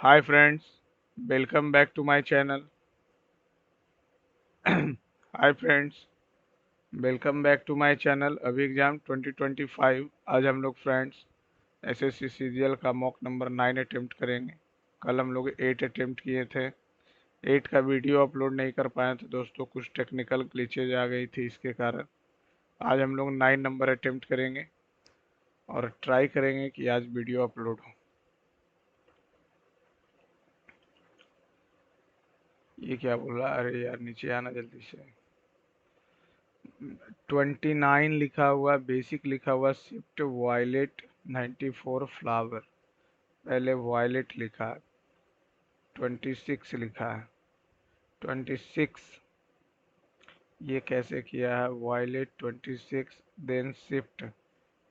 Hi friends, welcome back to my channel. Hi friends, welcome back to my channel अभी exam 2025। आज हम लोग friends SSC CGL का mock number 9 attempt करेंगे। कल हम लोग 8 अटेम्प्ट किए थे। 8 का वीडियो अपलोड नहीं कर पाए थे दोस्तों, कुछ टेक्निकल ग्लिचेज आ गई थी, इसके कारण आज हम लोग 9 नंबर अटेम्प्ट करेंगे और ट्राई करेंगे कि आज वीडियो अपलोड हो। ये क्या बोल रहा है? अरे यार नीचे आना जल्दी से। 29 लिखा हुआ, बेसिक लिखा हुआ, शिफ्ट वायलेट 94 फ्लावर। पहले वायलेट लिखा है, 26 लिखा है। 26 ये कैसे किया है? वायलेट 26 देन शिफ्ट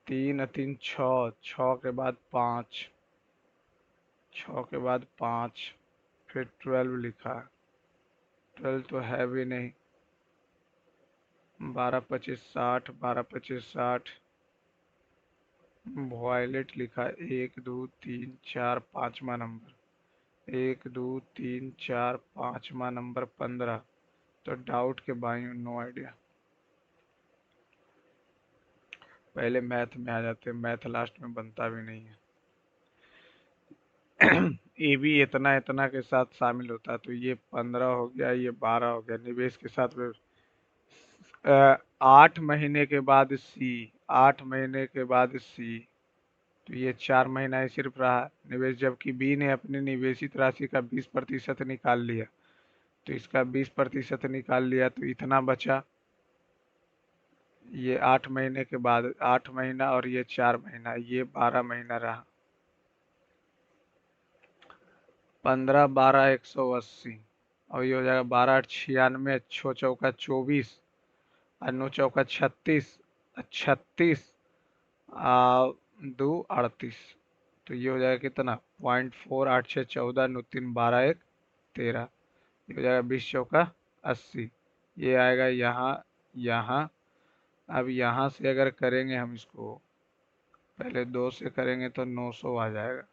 3 3 6, 6 के बाद 5, 6 के बाद 5, फिर 12 लिखा है। 12 तो है भी नहीं। 12 25 60, 12 25 60। वायलेट लिखा है 1 2 3 4 5वां नंबर। 1 2 3 4 5वां नंबर 15। तो डाउट के बाई नो आइडिया। पहले मैथ में आ जाते हैं, मैथ लास्ट में बनता भी नहीं है। ये भी इतना इतना के साथ शामिल होता है, तो ये 15 हो गया, ये 12 हो गया। निवेश के साथ 8 महीने के बाद सी, 8 महीने के बाद सी, तो ये 4 महीना ही सिर्फ रहा निवेश, जबकि बी ने अपनी निवेशित राशि का 20% निकाल लिया। तो इसका 20% निकाल लिया तो इतना बचा। ये 8 महीने के बाद 8 महीना और ये 4 महीना, ये 12 महीना रहा। 15 12 180 और ये हो जाएगा 12 8 96, 6 चौका 24 और 9 चौका 36, 36 आ 2 38। तो ये हो जाएगा कितना? 0.4 8 6 14 9 3 12 1 13। ये हो जाएगा 20 चौका 80। ये आएगा यहाँ, यहाँ। अब यहाँ से अगर करेंगे हम इसको, पहले 2 से करेंगे तो 900 आ जाएगा।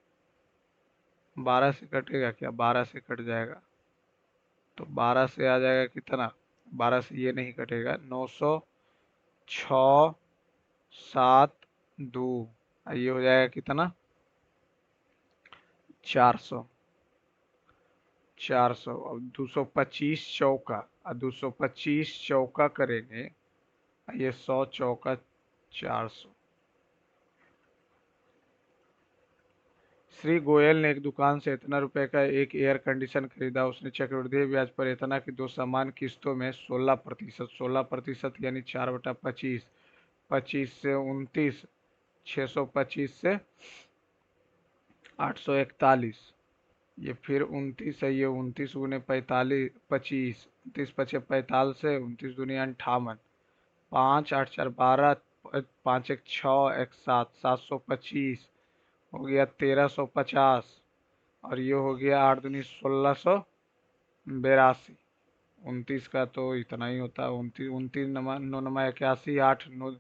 12 से कटेगा क्या? 12 से कट जाएगा। तो 12 से आ जाएगा कितना? 12 से ये नहीं कटेगा। 900 6 7 2, ये हो जाएगा कितना? 400। 400 अब 225 चौका, और 225 चौका करेंगे, ये 100 चौका 400। श्री गोयल ने एक दुकान से इतना रुपए का एक एयर कंडीशन खरीदा। उसने चक्रवृद्धि ब्याज पर इतना की 2 समान किस्तों में 16%, 16% यानी 4/25, 25 से 29, 625 से 841। ये फिर 29 है, ये 29 गुने 45 25, 29 पचे 45 से 29 दुनिया 58। 5 8 4 12, 5 1 6 1 7, 725 हो गया। 1350 और ये हो गया 8 दूनी 1682। 29 का तो इतना ही होता है। 29 29 नौ नमा 81, 8 9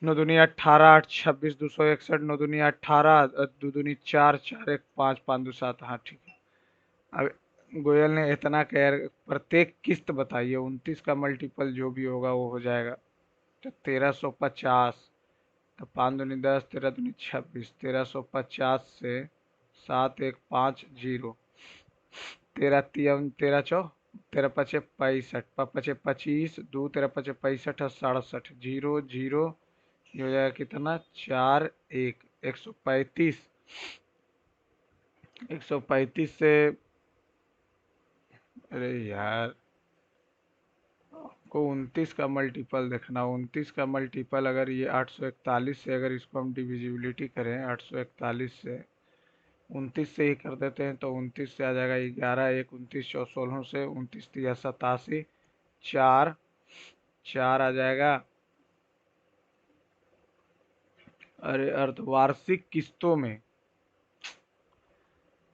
9 दूनी 18, 8 26 261, 9 दूनी 18, 2 दूनी 4 4 1 5 5 2 7। हाँ ठीक है। अब गोयल ने इतना कह, प्रत्येक किस्त बताइए। 29 का मल्टीपल जो भी होगा वो हो जाएगा। तो 1350, तो 5 दूनी 10, 13 दूनी 26, 1350 से 7 1 5 0, 13 3 13 चौ 13 पचे 65, पचे 25, 2 13 पचे 65 और 67, 0 0। ये हो जाएगा कितना? 4 1 135। 135 से, अरे यार, को 29 का मल्टीपल देखना। 29 का मल्टीपल अगर ये 841 से, अगर इसको हम डिविजिबिलिटी करें 841 से, 29 से ही कर देते हैं, तो 29 से आ जाएगा 11 1 29 चौ 16 से 29 3 87, 4 4 आ जाएगा। अरे अर्धवार्षिक किस्तों में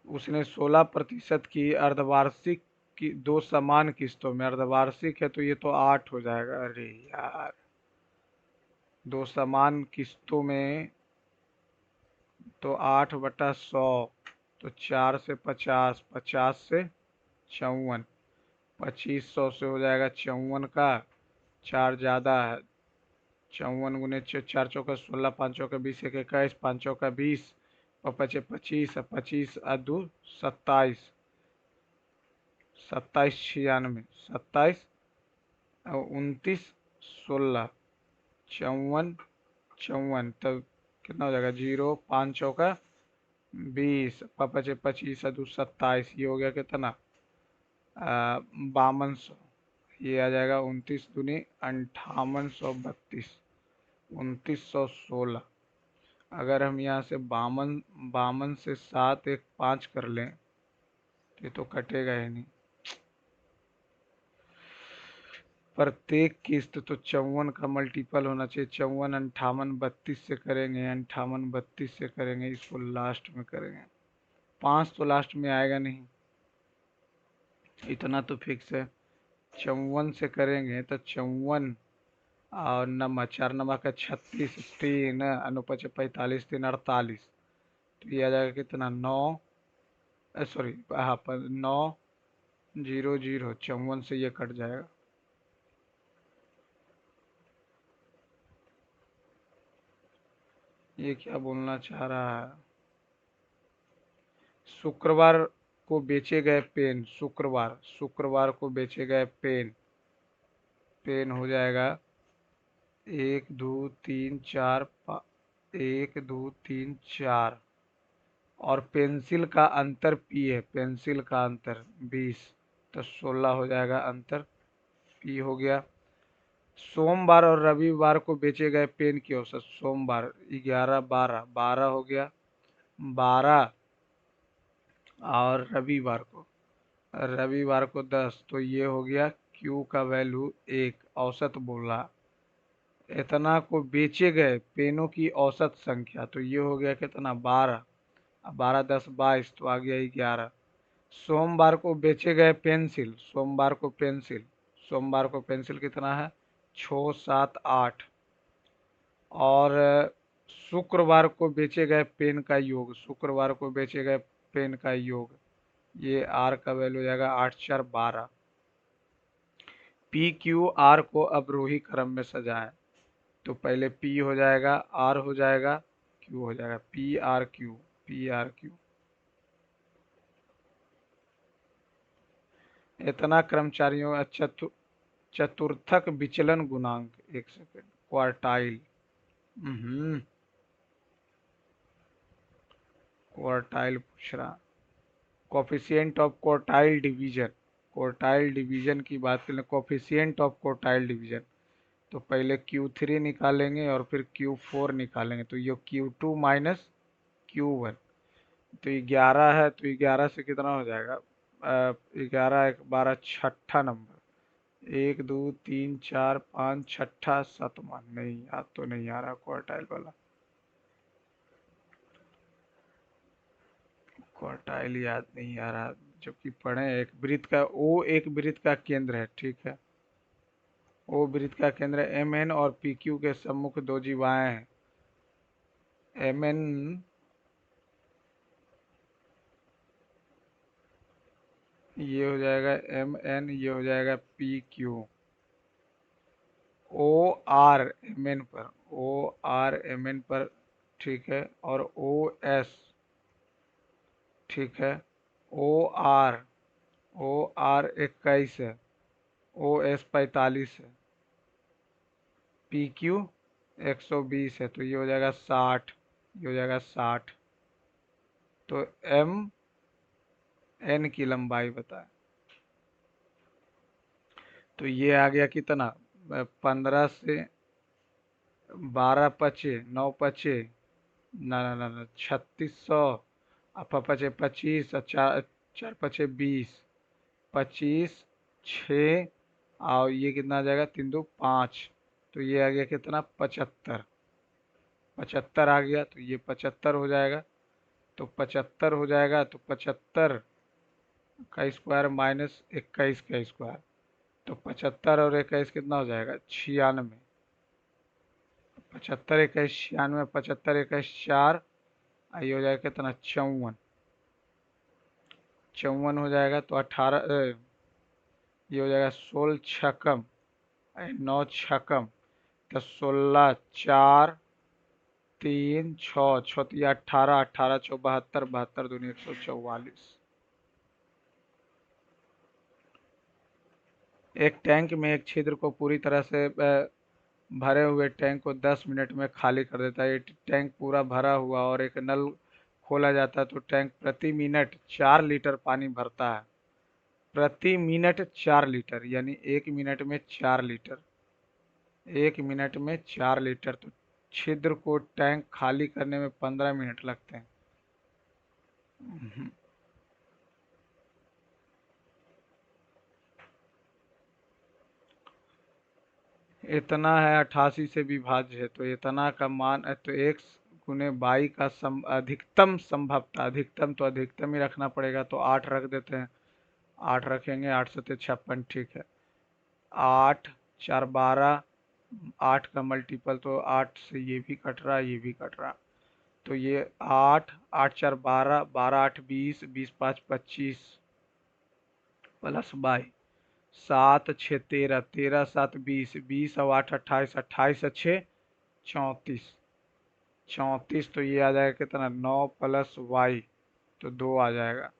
उसने 16% की, अर्धवार्षिक की 2 समान किस्तों में, अर्धवार्षिक है तो ये तो 8 हो जाएगा। अरे यार, 2 समान किस्तों में तो 8/100, तो 4 से 50, 50 से 54, 2500 से हो जाएगा 54 का, 4 ज़्यादा है, 54 गुने 4 चौका 16, 5 चौका 20, 1 21, 5 चौका 20, और पचे 25, 25 आ 2 27, 27 96, 27 29 16, 54 54, तब कितना हो जाएगा, 0 5 चौका 20, पचे 25 आ 2 27, ये हो गया कितना, 5200। ये आ जाएगा 29 दूनी 5832, 2916। अगर हम यहाँ से बावन बावन से 7 एक 5 कर लें तो ये तो कटेगा ही नहीं। प्रत्येक किस्त तो 54 का मल्टीपल होना चाहिए, 54 58 32 से करेंगे, 58 32 से करेंगे, इसको लास्ट में करेंगे। 5 तो लास्ट में आएगा नहीं, इतना तो फिक्स है। 54 से करेंगे तो 54 और नम्बर 4 नंबर का 36, 3 अनुपच 45, 3 48, तो ये आ जाएगा कितना, 9, सॉरी हाँ पर 900, 54 से ये कट जाएगा। ये क्या बोलना चाह रहा है, शुक्रवार को बेचे गए पेन, शुक्रवार को बेचे गए पेन, पेन हो जाएगा 1 2 3 4 1 2 3 4, और पेंसिल का अंतर पी है, पेंसिल का अंतर 20, तो 16 हो जाएगा अंतर, पी हो गया। सोमवार और रविवार को बेचे गए पेन की औसत, सोमवार 11 12, 12 हो गया, 12, और रविवार को 10, तो ये हो गया क्यू का वैल्यू 1, औसत बोला। इतना को बेचे गए पेनों की औसत संख्या, तो ये हो गया कितना, 12, 12 10 22, तो आ गया 11। सोमवार को बेचे गए पेंसिल, सोमवार को पेंसिल कितना है, 6 7 8, और शुक्रवार को बेचे गए पेन का योग, शुक्रवार को बेचे गए पेन का योग, ये आर का वैल्यू हो जाएगा 8 4 12। पी क्यू आर को अवरोही क्रम में सजाएं, तो पहले पी हो जाएगा, आर हो जाएगा, क्यू हो जाएगा, P R Q, P R Q. इतना कर्मचारियों का चतुर्थक विचलन गुणांक, एक सेकेंड, क्वार्टाइल, क्वार्टाइल पूछ रहा, कोफिशिएंट ऑफ क्वार्टाइल डिवीजन की बात करें, कोफिशिएंट ऑफ क्वार्टाइल डिवीजन, तो पहले Q3 निकालेंगे और फिर Q4 निकालेंगे, तो ये Q2 माइनस Q1, तो 11 है, तो 11 से कितना हो जाएगा, 11 1 12, छठा नंबर, 1 2 3 4 5, छठा सातवां, नहीं याद तो नहीं आ रहा क्वार्टाइल वाला, क्वार्टाइल याद नहीं आ रहा, जबकि पढ़े एक वृत्त का, ओ एक वृत्त का केंद्र है, ठीक है, ओ वृत्त का केंद्र एम एन और पी क्यू के सम्मुख दो जीवाएं हैं, एम एन, ये हो जाएगा एम एन, ये हो जाएगा P Q, O R M N पर, ओ आर एम एन पर, ठीक है, और ओ एस, ठीक है, ओ आर, ओ आर 21 है, ओ एस 45 है, पी क्यू 120 है, तो ये हो जाएगा 60, ये हो जाएगा 60, तो एम एन की लंबाई बताए, तो ये आ गया कितना, 15 से 12 पचे 9 पचे, ना 3600, पचे 25, और 4 4 पचे 20, 25 6, और ये कितना आ जाएगा, 3 2 5, तो ये आ गया कितना, 75, 75 आ गया, तो ये 75 हो जाएगा, तो 75 हो जाएगा, तो 75 का स्क्वायर माइनस 21 का स्क्वायर, तो 75 और 21 कितना हो जाएगा, 96, 75 21 96, 75 21 4, ये हो जाएगा कितना, 54, 54 हो जाएगा तो 18, ये हो जाएगा 16 छकम, 9 छकम, तो 16 4 3 6 6 18, 18 चौ 72, 72 दूनी 144। एक टैंक में एक छिद्र को पूरी तरह से भरे हुए टैंक को 10 मिनट में खाली कर देता है। ये टैंक पूरा भरा हुआ और एक नल खोला जाता है तो टैंक प्रति मिनट 4 लीटर पानी भरता है। प्रति मिनट 4 लीटर, यानी 1 मिनट में 4 लीटर, 1 मिनट में 4 लीटर। तो छिद्र को टैंक खाली करने में 15 मिनट लगते हैं। इतना है 88 से विभाज्य है, तो इतना का मान है, तो x गुने बाई का अधिकतम संभवता, अधिकतम तो अधिकतम ही रखना पड़ेगा, तो 8 रख देते हैं। 8 रखेंगे, 8 सत्ते 56, ठीक है। 8 4 12, 8 का मल्टीपल, तो 8 से ये भी कट रहा, ये भी कट रहा, तो ये 8 8 4 12, 12 8 20, 20 5 25 प्लस बाई, 7 6 13, 13 7 20, 20 और 8 28, 28 6 34, 34, तो ये आ जाएगा कितना, 9 प्लस वाई, तो 2 आ जाएगा,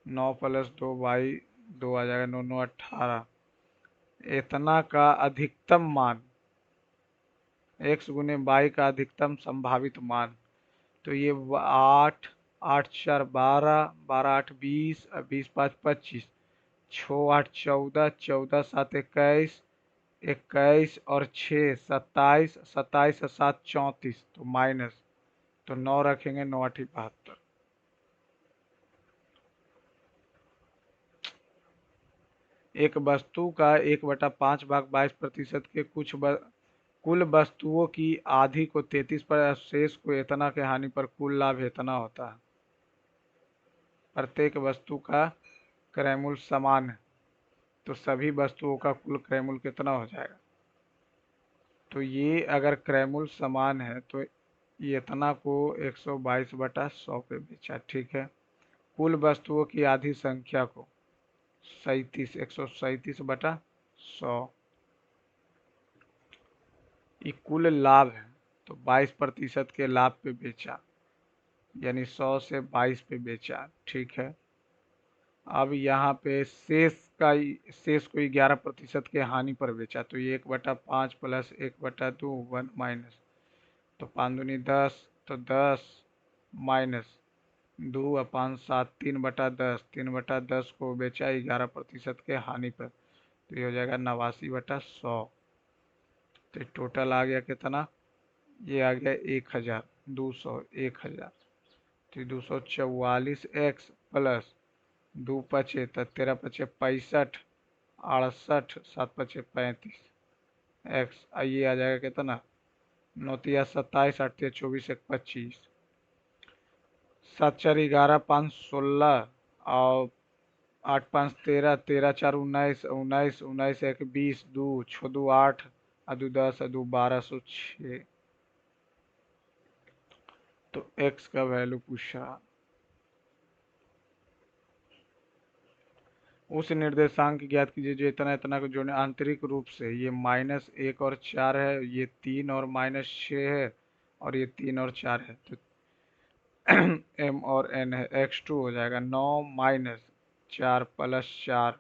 9 प्लस 2 वाई, 2 आ जाएगा, 9 9 18। इतना का अधिकतम मान, x गुने बाई का अधिकतम संभावित मान, तो ये 8 8 4 12, 12 8 20, 20 5 25, 6 8 14, 14 7 21, 21 और 6 27, 27 और 7 34, तो माइनस, तो 9 रखेंगे, 9 8 72। एक वस्तु का 1/5 भाग 22% के कुल वस्तुओं की आधी को 33 पर, शेष को इतना के हानि पर कुल लाभ इतना होता है। प्रत्येक वस्तु का क्रय मूल्य समान है, तो सभी वस्तुओं का कुल क्रय मूल्य कितना हो जाएगा। तो ये अगर क्रय मूल्य समान है तो ये इतना को 122/100 पे बेचा, ठीक है। कुल वस्तुओं की आधी संख्या को 37, 137/100, ये कुल लाभ है, तो 22% के लाभ पे बेचा, यानी 100 से 22 पे बेचा, ठीक है। अब यहाँ पे शेष को 11% के हानि पर बेचा, तो ये 1/5 प्लस 1/2 1 माइनस, तो 5 दूनी 10, तो 10 माइनस 2 और 5 7, 3/10, 3/10 को बेचा 11% के हानि पर, तो ये हो जाएगा 89/100। तो टोटल आ गया कितना, ये आ गया 1000, 200, 1000, तो 244x प्लस 2 पचे, तो 13 पचे 65, 68, 7 पचे 35 एक्स, ये आ जाएगा कितना, 9 तिया 27, 8 तिया 24, 1 25, 7 4 11, 5 16, और 8 5 13, 13 4 19, 19 19 1 20, 2 6 2 8, 2 10, 2 1206। तो x का वैल्यू पूछा, उस निर्देशांक ज्ञात कीजिए जो इतना इतना को जोड़ने आंतरिक रूप से, ये -1 और 4 है, ये 3 और -6 है, और ये 3 और 4 है, तो m और n है, x2 हो जाएगा 9 -4 प्लस 4,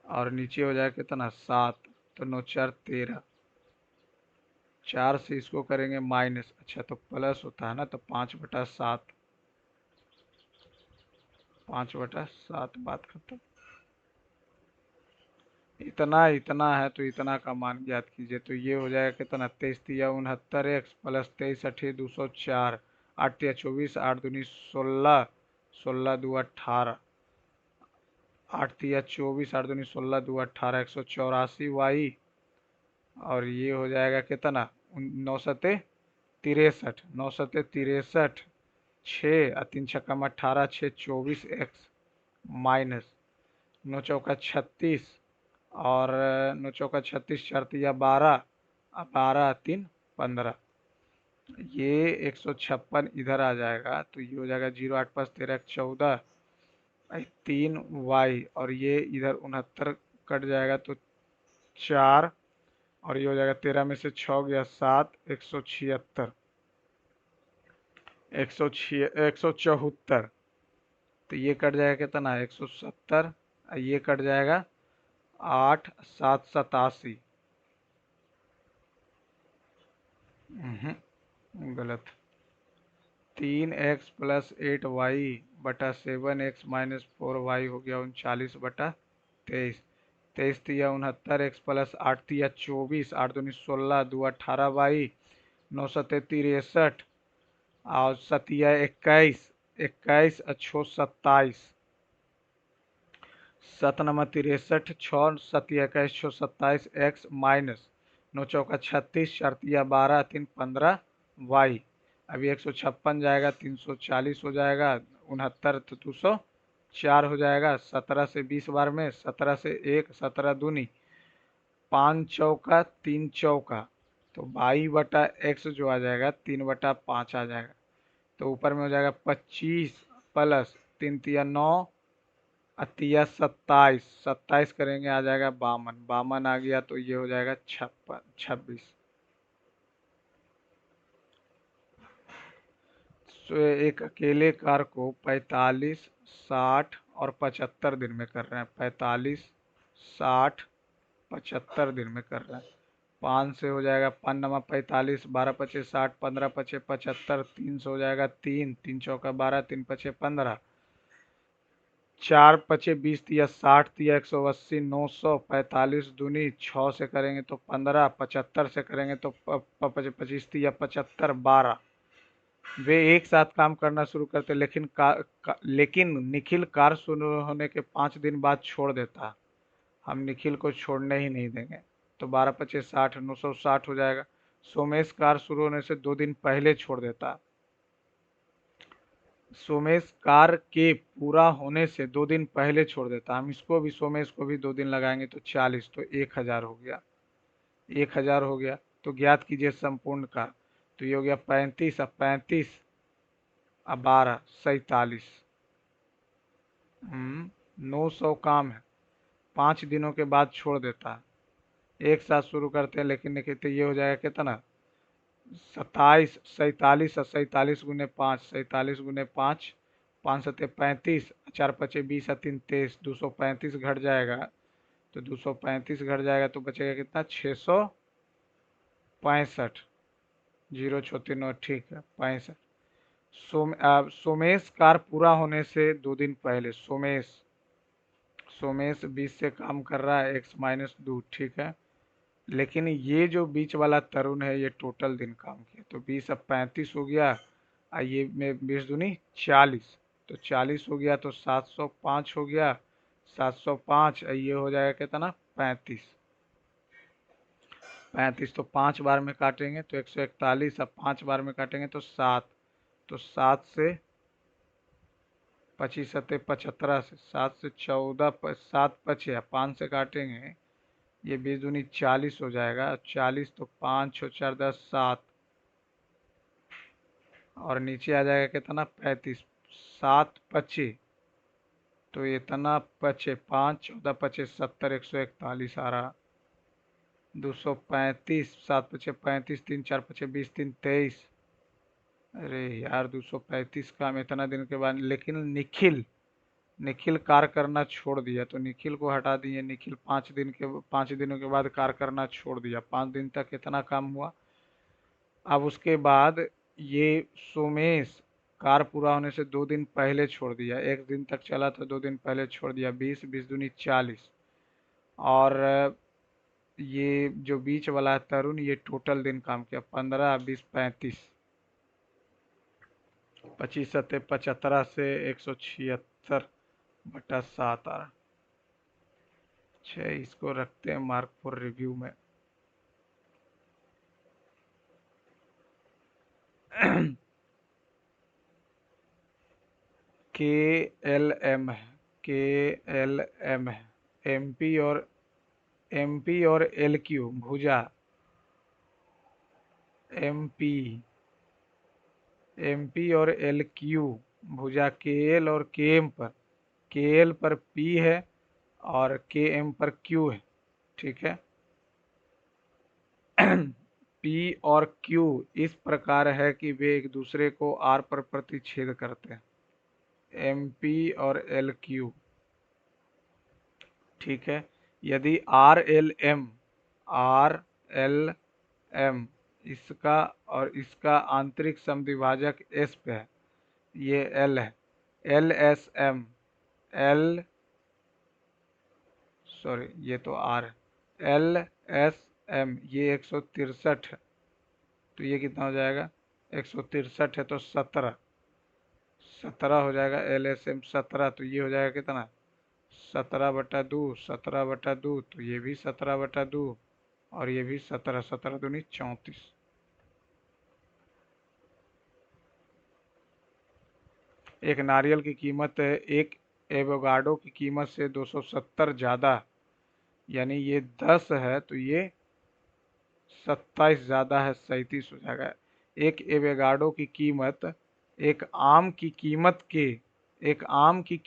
और नीचे हो जाएगा कितना 7, तो 9 4 13, 4 से इसको करेंगे माइनस, अच्छा तो प्लस होता है ना, तो 5/7, 5/7, बात खत्म। इतना इतना है, तो इतना का मान ज्ञात कीजिए, तो ये हो जाएगा कितना, 23 तिया 69x प्लस 23 अठी 204, 8 तिया 24, 8 दूनी 16, 16 2 18, 8 तिया 24, 8 दूनी 16 2 18, 184y, और ये हो जाएगा कितना, 963, 963, 6 3 छक्का 18, 6 24x माइनस 9 चौका 36, और 9 चौका 36, 4 तिया 12, 12 3 15, ये 156 इधर आ जाएगा तो ये हो जाएगा 0 8 5 13 14 3 y, और ये इधर 69 कट जाएगा तो 4, और ये हो जाएगा 13 में से 6 गया 7, 176, 174, तो ये कट जाएगा कितना 170, ये कट जाएगा 8 7 87। गलत। 3x + 8y बटा 7x - 4y हो गया 39/23। 23 × 3 = 69, x + 8 × 3 = 24, 8 दूनी 16, 2 18y, 9 7 63, और 7 21, 21 अच्छो 27, 7 9 63, 6 7 21 6 27, x माइनस 9 चौका 36, 4 12, 3 15 y। अभी 156 जाएगा 340 हो जाएगा, 69 तो 204 हो जाएगा, 17 से 20 बार में, 17 से 1, 17 दूनी 5 चौका 3 चौका, तो 22/x जो आ जाएगा 3/5 आ जाएगा। तो ऊपर में हो जाएगा 25 प्लस 3 तिया 9, अतिया 27, 27 करेंगे आ जाएगा 52, 52 आ गया तो ये हो जाएगा 26। एक अकेले कार को 45 60 और 75 दिन में कर रहे हैं, 45 60 75 दिन में कर रहे हैं। 5 से हो जाएगा 5 × 9 = 45, 12 × 5 = 60, 15 × 5 = 75, 3 से हो जाएगा 3, 3 चौका 12, 3 5 = 15, 4 5 20, तिया 60, तिया 180, 900, 45 दूनी 6 से करेंगे तो 15, 75 से करेंगे तो 25, तिया 75, 12। वे एक साथ काम करना शुरू करते, लेकिन निखिल कार शुरू होने के 5 दिन बाद छोड़ देता। हम निखिल को छोड़ने ही नहीं देंगे। तो 12 25 60, 960 हो जाएगा। सोमेश कार शुरू होने से 2 दिन पहले छोड़ देता। सोमेश कार के पूरा होने से 2 दिन पहले छोड़ देता। हम इसको भी, सोमेश को भी 2 दिन लगाएंगे तो 40, तो 1000 हो गया। 1000 हो गया। तो ज्ञात कीजिए संपूर्ण कार। तो ये हो गया 35, अब 35 अब 12 47। 900 काम है, 5 दिनों के बाद छोड़ देता है। एक साथ शुरू करते हैं लेकिन नहीं कहते। ये हो जाएगा कितना 27, 47, और 47 गुने 5, 47 गुने 5, 5 7 35, 4 5 20, 3 23, 235 घट जाएगा। तो 235 घट जाएगा तो बचेगा कितना 665, 0 6 3 9, ठीक है 65। सोमेश कार पूरा होने से 2 दिन पहले सोमेश 20 से काम कर रहा है, x - 2, ठीक है। लेकिन ये जो बीच वाला तरुण है ये टोटल दिन काम किया, तो 20 अब 35 हो गया, ये में 20 दूनी 40, तो 40 हो गया तो 705 हो गया, 705, ये हो जाएगा कितना 35। 35 तो 5 बार में काटेंगे तो 141, अब 5 बार में काटेंगे तो 7, तो 7 से 25 7 75, से 7 से 14, 7 5 5 से काटेंगे, ये 20 दूनी 40 हो जाएगा। 40 तो 5 6 4 10 7, और नीचे आ जाएगा कितना 35, 7 25, तो इतना 25 5 14 25 70, 141 आ रहा। 235, 7 25 35, 3 4 25 20, 3 23। अरे यार 235 काम इतना दिन के बाद, लेकिन निखिल निखिल कार करना छोड़ दिया, तो निखिल को हटा दिए। निखिल 5 दिनों के बाद कार करना छोड़ दिया। 5 दिन तक इतना काम हुआ। अब उसके बाद ये सोमेश कार पूरा होने से 2 दिन पहले छोड़ दिया। 1 दिन तक चला था, 2 दिन पहले छोड़ दिया। 20 20 दूनी 40, और ये जो बीच वाला है तरुण, ये टोटल दिन काम किया 15 20 35, 25 7 75 से 176/7 आ रहा। अच्छा, इसको रखते हैं मार्क फॉर रिव्यू में। KLM है, KLM है। MP और LQ भुजा, MP एम पी और एल क्यू, भुजा के एल और के एम पर, के एल पर पी है और के एम पर क्यू है। ठीक है। पी और क्यू इस प्रकार है कि वे एक दूसरे को आर पर प्रतिच्छेद करते हैं, एम पी और एल क्यू। ठीक है। यदि आर एल एम इसका और इसका आंतरिक समद्विभाजक एस पे है, ये एल है, L S M, L sorry ये तो आर है, एल एस एम ये 163 है, तो ये कितना हो जाएगा, 163 है तो 17, 17 हो जाएगा, एल एस एम 17, तो ये हो जाएगा कितना, 17/2, 17/2, तो ये भी 17/2 और ये भी 17, 17 दूनी 34। एक नारियल की कीमत एक एवोगाडो की कीमत से 270 ज़्यादा, यानी ये 10 है तो ये 27 ज़्यादा है, 37 हो जाएगा। एक एवोगाडो की कीमत एक आम की कीमत के एक आम की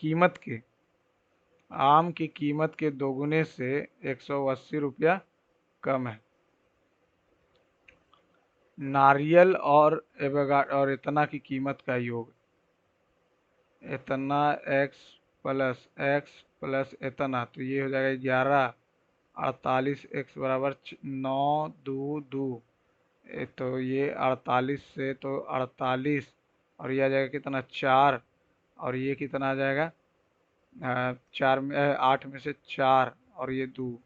कीमत के दोगुने से 180 रुपया कम है। नारियल और एवोगाडो और इतना की कीमत का योग, इतना एक्स प्लस इतना, तो ये हो जाएगा 11, 48 एक्स बराबर 9 2 2, तो ये 48 से तो 48, और ये आ जाएगा कितना 4, और ये कितना आ जाएगा 8 में से 4 और ये 2,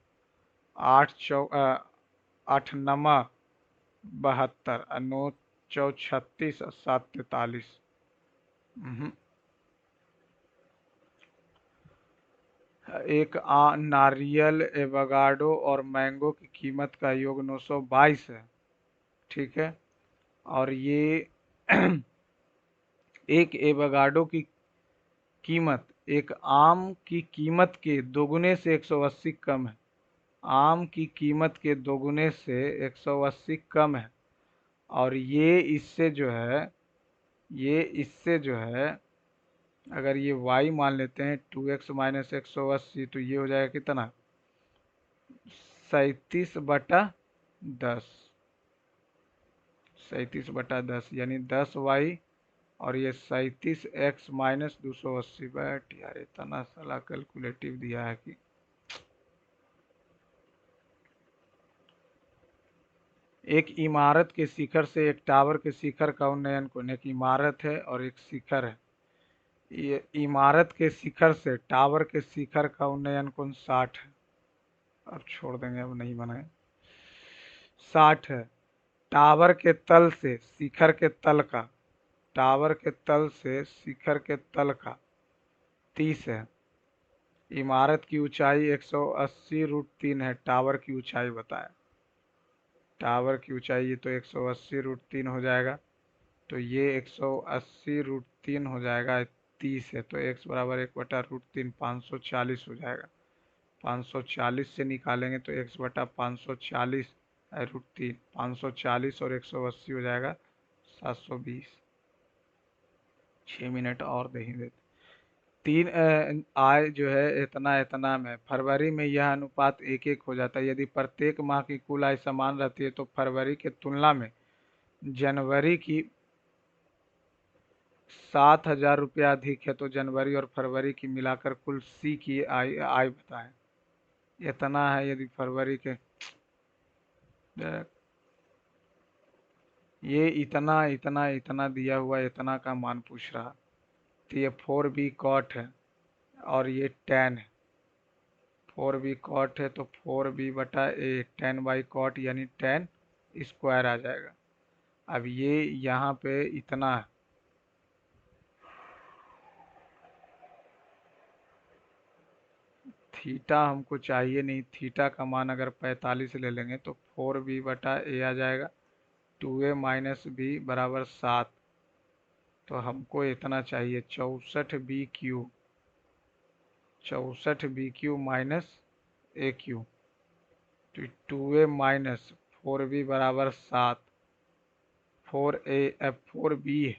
8 नमा 72 और 9 चौ 36 और 7 43। एक नारियल, एवोकाडो और मैंगो की कीमत का योग 922 है। ठीक है। और ये एक एवोकाडो की कीमत एक आम की कीमत के दोगुने से 180 कम है, आम की कीमत के दोगुने से 180 कम है। और ये इससे जो है अगर ये y मान लेते हैं 2x माइनस 180, तो ये हो जाएगा कितना 37/10, 37/10 यानी 10y, और ये 37x माइनस 280। बैठ यार, इतना साला कैलकुलेटिव दिया है कि एक इमारत के शिखर से एक टावर के शिखर का उन्नयन कोण, एक इमारत है और एक शिखर है, ये इमारत के शिखर से टावर के शिखर का उन्नयन कोण 60 है। अब छोड़ देंगे, अब नहीं बनाए, 60 है। टावर के तल से शिखर के तल का टावर के तल से शिखर के तल का 30 है। इमारत की ऊंचाई 180√3 है, टावर की ऊंचाई बताएं। टावर की ऊंचाई ये तो 180√3 हो जाएगा, तो ये 180√3 हो जाएगा, 30 है तो x बराबर 1/√3 540 हो जाएगा। 540 से निकालेंगे तो x/540√3 540 और 180 हो जाएगा 720। 6 मिनट और दे ही देते। आय जो है इतना इतना में, फरवरी में यह अनुपात 1:1 हो जाता है। यदि प्रत्येक माह की कुल आय समान रहती है तो फरवरी के तुलना में जनवरी की 7,000 रुपया अधिक है, तो जनवरी और फरवरी की मिलाकर कुल सी की आय आय बताएं। इतना है यदि फरवरी के, ये इतना इतना इतना दिया हुआ, इतना का मान पूछ रहा, तो ये 4b कॉट है और ये tan है। 4b कॉट है तो 4b/a 10/cot यानी tan स्क्वायर आ जाएगा। अब ये यहाँ पे इतना है, थीटा हमको चाहिए नहीं, थीटा का मान अगर 45 ले लेंगे तो 4b/a आ जाएगा, 2a माइनस बी बराबर 7, तो हमको इतना चाहिए 64 बी क्यू माइनस ए क्यू, तो 2a माइनस 4b बराबर 7, 4b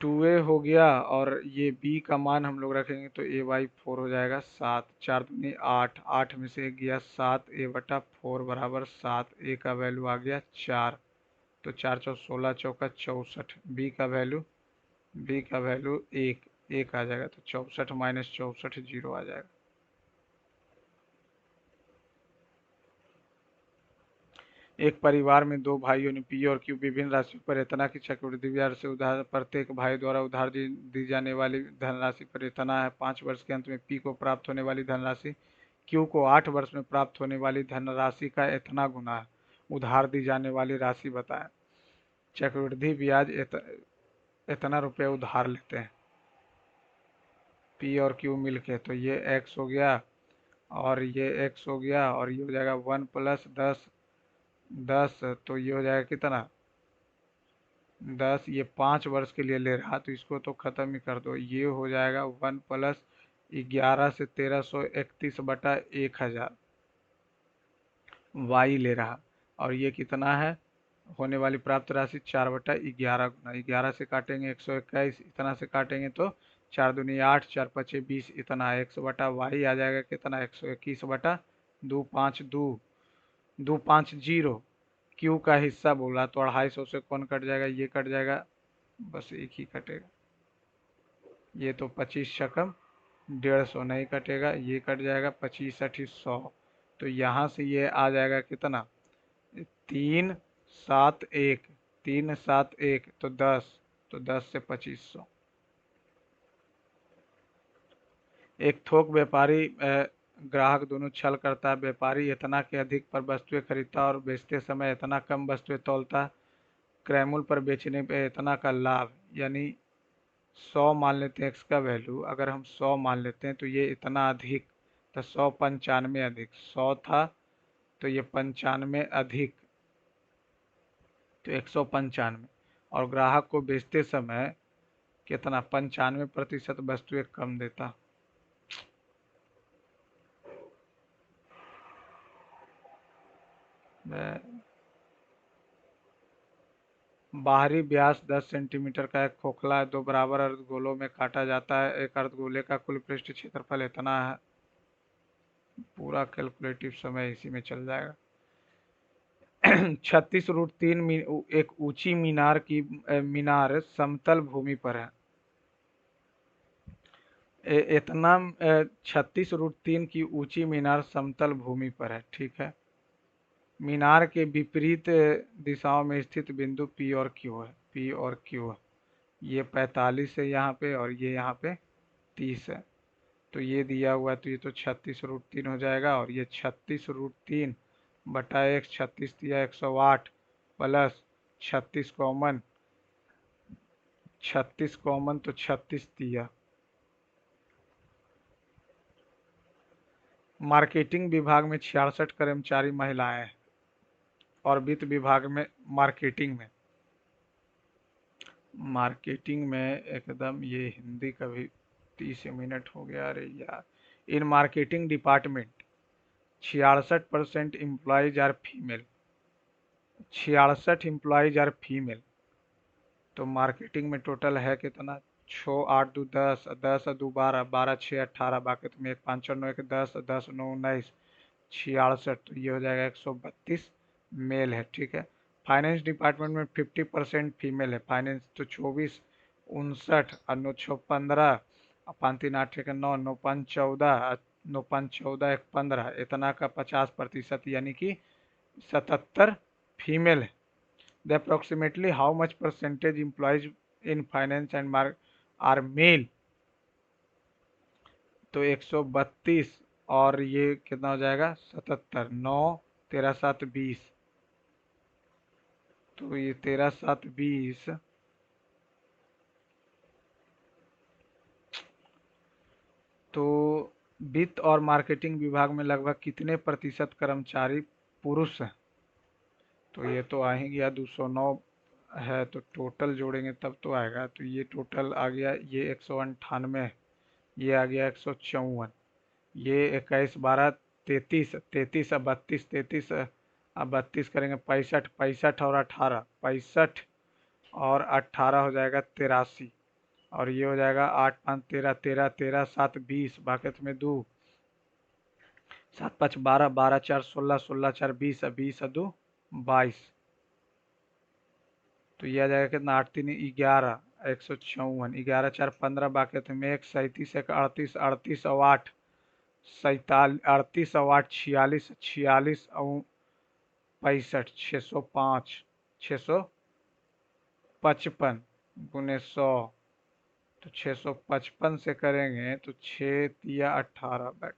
2a हो गया, और ये b का मान हम लोग रखेंगे तो a/4 हो जाएगा 7। 4 दूनी 8, 8 में से 1 गया 7, a/4 बराबर 7। a का वैल्यू आ गया 4, तो 4 चौ 16, चौका 64। b का वैल्यू 1 आ जाएगा, तो 64 माइनस 64 0 आ जाएगा। एक परिवार में दो भाइयों ने पी और क्यू विभिन्न राशियों पर इतना की चक्रवृद्धि ब्याज से उधार प्रत्येक भाई द्वारा उधार दी जाने वाली धनराशि पर इतना है। 5 वर्ष के अंत में पी को प्राप्त होने वाली धनराशि क्यू को 8 वर्ष में प्राप्त होने वाली धनराशि का इतना गुना है। उधार दी जाने वाली राशि बताएं। चक्रवृद्धि ब्याज इतना रुपये उधार लेते हैं पी और क्यू मिलके, तो ये एक्स हो गया और ये एक्स हो गया, और ये हो जाएगा 1 + 10, 10, तो ये हो जाएगा कितना 10। ये 5 वर्ष के लिए ले रहा, तो इसको तो खत्म ही कर दो। ये हो जाएगा 1 + 11 से 1331/1000 वाई ले रहा। और ये कितना है होने वाली प्राप्त राशि 4/11 गुना 11 से काटेंगे 121, इतना से काटेंगे तो 4 दूनी 8, 4 × 5 = 20, इतना x/y आ जाएगा कितना 121/2 क्यू का हिस्सा बोला तो 250 से कौन कट जाएगा, ये कट जाएगा, बस एक ही कटेगा। ये तो 25 × 150 नहीं कटेगा, ये कट जाएगा 25×8 = 100। तो यहाँ से ये आ जाएगा कितना 371, 371, तो 10, तो 10 से 2500। एक थोक व्यापारी ग्राहक दोनों छल करता है। व्यापारी इतना के अधिक पर वस्तुएं खरीदता और बेचते समय इतना कम वस्तुएं तौलता। क्रयमूल्य पर बेचने पे इतना का लाभ, यानी 100 मान लेते हैं एक्स का वैल्यू, अगर हम 100 मान लेते हैं तो ये इतना अधिक, तो 100 95 अधिक 100 था, तो ये 95 अधिक, तो 195। और ग्राहक को बेचते समय कितना 95% वस्तुएं कम देता। बाहरी व्यास 10 सेंटीमीटर का एक खोखला दो बराबर अर्धगोलों में काटा जाता है। एक अर्धगोले का कुल पृष्ठ क्षेत्रफल इतना है। पूरा कैलकुलेटिव समय इसी में चल जाएगा। 36√3 एक ऊंची मीनार समतल भूमि पर है। इतना 36√3 की ऊंची मीनार समतल भूमि पर है, ठीक है। मीनार के विपरीत दिशाओं में स्थित बिंदु पी और क्यू है। पी और क्यू है, ये 45 है यहाँ पे, और ये यहाँ पे 30 है। तो ये दिया हुआ है, तो ये तो 36√3 हो जाएगा। और ये 36√3/x, 36 दिया 108 प्लस 36 कॉमन तो 36 दिया। मार्केटिंग विभाग में 66 कर्मचारी महिलाएं हैं, और वित्त विभाग में मार्केटिंग में एकदम, ये हिंदी का भी 30 मिनट हो गया, अरे यार। In marketing department 66% employees are female. 66 employees are female. तो मार्केटिंग में टोटल है कितना 6 8 2 10, 10 2 12, 12 6 18, बाकी तुम्हें 1 5 9 1 10, 10 9 19, 66, तो ये हो जाएगा 132 मेल है, ठीक है। फाइनेंस डिपार्टमेंट में 50% फीमेल है। फाइनेंस तो 24 59 और 9 6 15, और 5 3 8 1 9, 9 5 14, 9 5 14 1 15, इतना का 50%, यानी कि 77 फीमेल है। The approximately how much percentage employees in finance and are male? तो 132, और ये कितना हो जाएगा 77, 9 13 7 20, तो ये 13 7 20, तो वित्त और मार्केटिंग विभाग में लगभग कितने प्रतिशत कर्मचारी पुरुष हैं? तो ये तो आ ही गया 209 है, तो टोटल जोड़ेंगे तब तो आएगा। तो ये टोटल आ गया, ये 198 है, ये आ गया 154, ये 21 12 33, 33 अब 32, 33 अब 32 करेंगे 65, 65 और 18, 65 और 18 हो जाएगा 83। और ये हो जाएगा 8 5 13 13 13 7 20 बाकत में 2, 7 5 12, 12 4 16, 16 4 20, 20 2 22। तो ये आ जाएगा कितना, 8 3 11, 154, 11 4 15 बाकत में 1, 37 1 38, 38 और 8 सैतालीस, 38 और 8 46, 46 और 65, 605, 655 गुने 100। तो 655 से करेंगे तो 6 तिया 18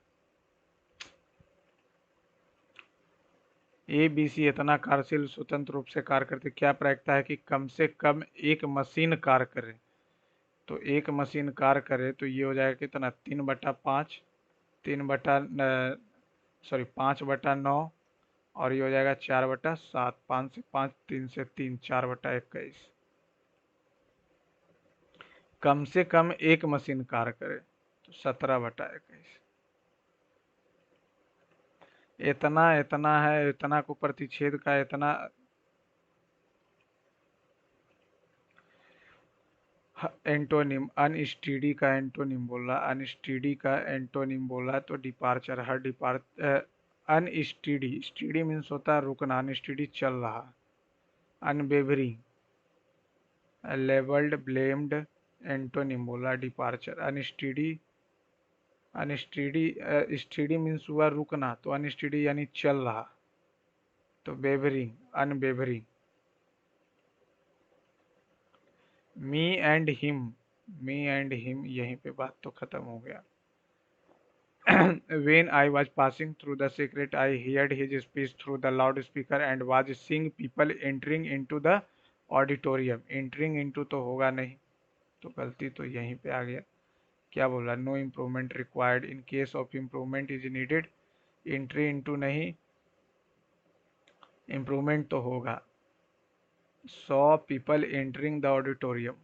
ए बी सी इतना कार्यशील स्वतंत्र रूप से कार्य करते क्या प्रायिकता है कि कम से कम एक मशीन कार्य करे। तो एक मशीन कार्य करे तो ये हो जाएगा कितना, 3/5, 3 बटा, सॉरी 5/9, और ये हो जाएगा 4/7, 5 से 5, 3 से 3, 4/21। कम से कम एक मशीन कार्य करे तो 17/21। इतना इतना है, इतना को प्रतिच्छेद का इतना। एंटोनिम, अनस्टेडी का एंटोनिम बोला, अनस्टेडी का एंटोनिम बोला तो डिपार्चर, हर अनस्टेडी, स्टेडी मीन्स होता है रुकना, अनस्टेडी चल रहा। अनवेवरिंग, लेवल्ड, ब्लेम्ड, एंटोनिम बोला departure. Unsteady, unsteady, steady means हुआ रुकना, तो अनस्टेडी यानी चल रहा, तो wavering, unwavering. Me and him, me and him यहीं पे बात तो खत्म हो गया। When I was passing through the secret, I heard his speech through the loudspeaker and was seeing people entering into the auditorium. Entering into तो होगा नहीं, तो गलती तो यहीं पे आ गया। क्या बोला, no improvement required, in case of improvement is needed. Entry into नहीं, इम्प्रूवमेंट तो होगा। Saw people entering the auditorium,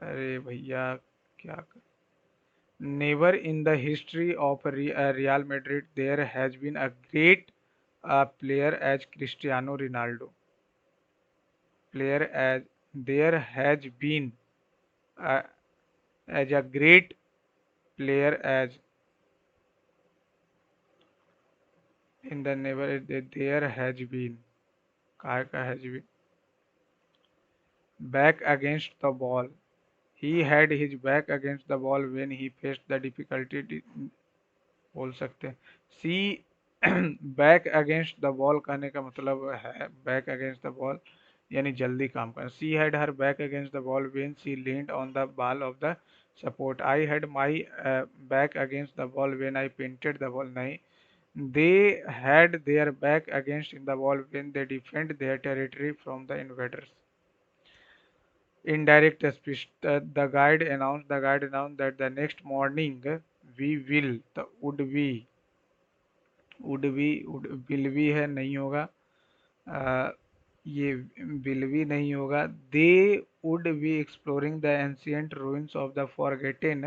अरे भैया क्या कर... Never in the history of Real Madrid there has been a great player as Cristiano Ronaldo. Player as there has been a, as a great player as in the never there has been, कहाँ का has been, back against the ball. He had his back against the ball when he faced the difficulty. बोल सकते हैं सी back against the ball कहने का मतलब है back against the ball यानी जल्दी काम करना। She had her back against the ball when she leaned on the ball of the support. I had my back against the ball when I painted the ball, नहीं, they had their back against in the ball when they defend their territory from the invaders. Indirect speech, the guide announced that the next morning we will, the will भी है, नहीं होगा, ये will भी नहीं होगा। They would be exploring the ancient ruins of the forgotten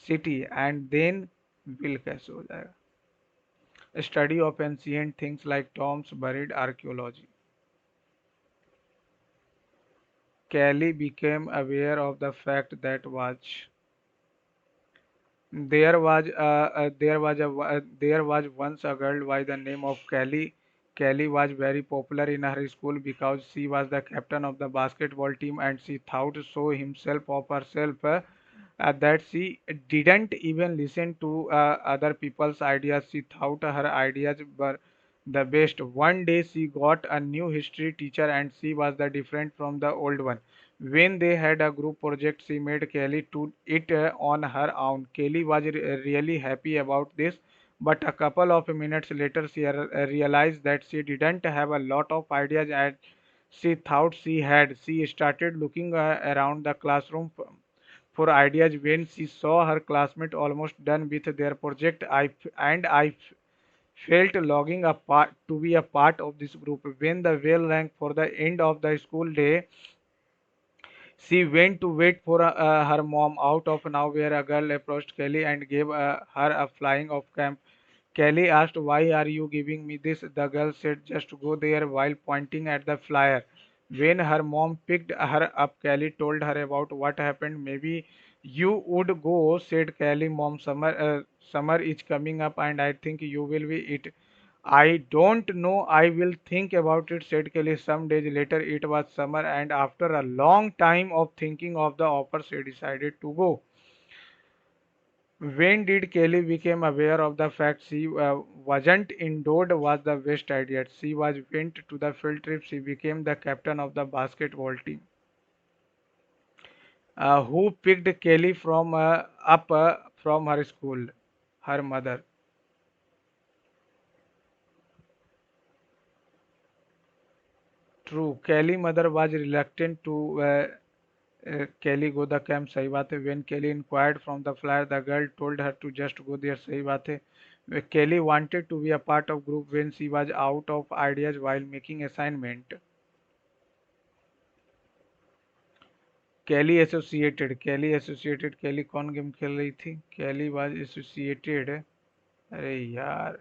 city and then will कैसे हो जाएगा, study of ancient things like tombs, buried, archaeology। Kelly became aware of the fact that there was once a girl by the name of Kelly. Kelly was very popular in her school because she was the captain of the basketball team and she thought so himself of herself that she didn't even listen to other people's ideas. She thought her ideas were the best. One day she got a new history teacher and she was the different from the old one. When they had a group project, she made Kelly do it on her own. Kelly was really happy about this, but a couple of minutes later, she realized that she didn't have a lot of ideas as she thought she had. She started looking around the classroom for ideas. When she saw her classmates almost done with their project, I felt longing to be a part of this group. When the bell rang for the end of the school day, she went to wait for her mom. Out of nowhere, a girl approached Kelly and gave her a flying of camp. Kelly asked, "Why are you giving me this?" The girl said, "Just go there," while pointing at the flyer. When her mom picked her up, Kelly told her about what happened. Maybe You would go, said Kelly. Mom, summer is coming up, and I think you will be it. I don't know. I will think about it, said Kelly. Some days later, it was summer, and after a long time of thinking of the offer, she decided to go. When did Kelly become aware of the fact she wasn't indoors was the best idea. She was went to the field trip. She became the captain of the basketball team. Who picked Kelly from up from her school? Her mother. True. Kelly mother was reluctant to Kelly go the camp. सही बात है. When Kelly inquired from the flyer, the girl told her to just go there. सही बात है. Kelly wanted to be a part of group when she was out of ideas while making assignment. Kelly Kelly कौन game खेल रही थी? Kelly was associated. अरे यार,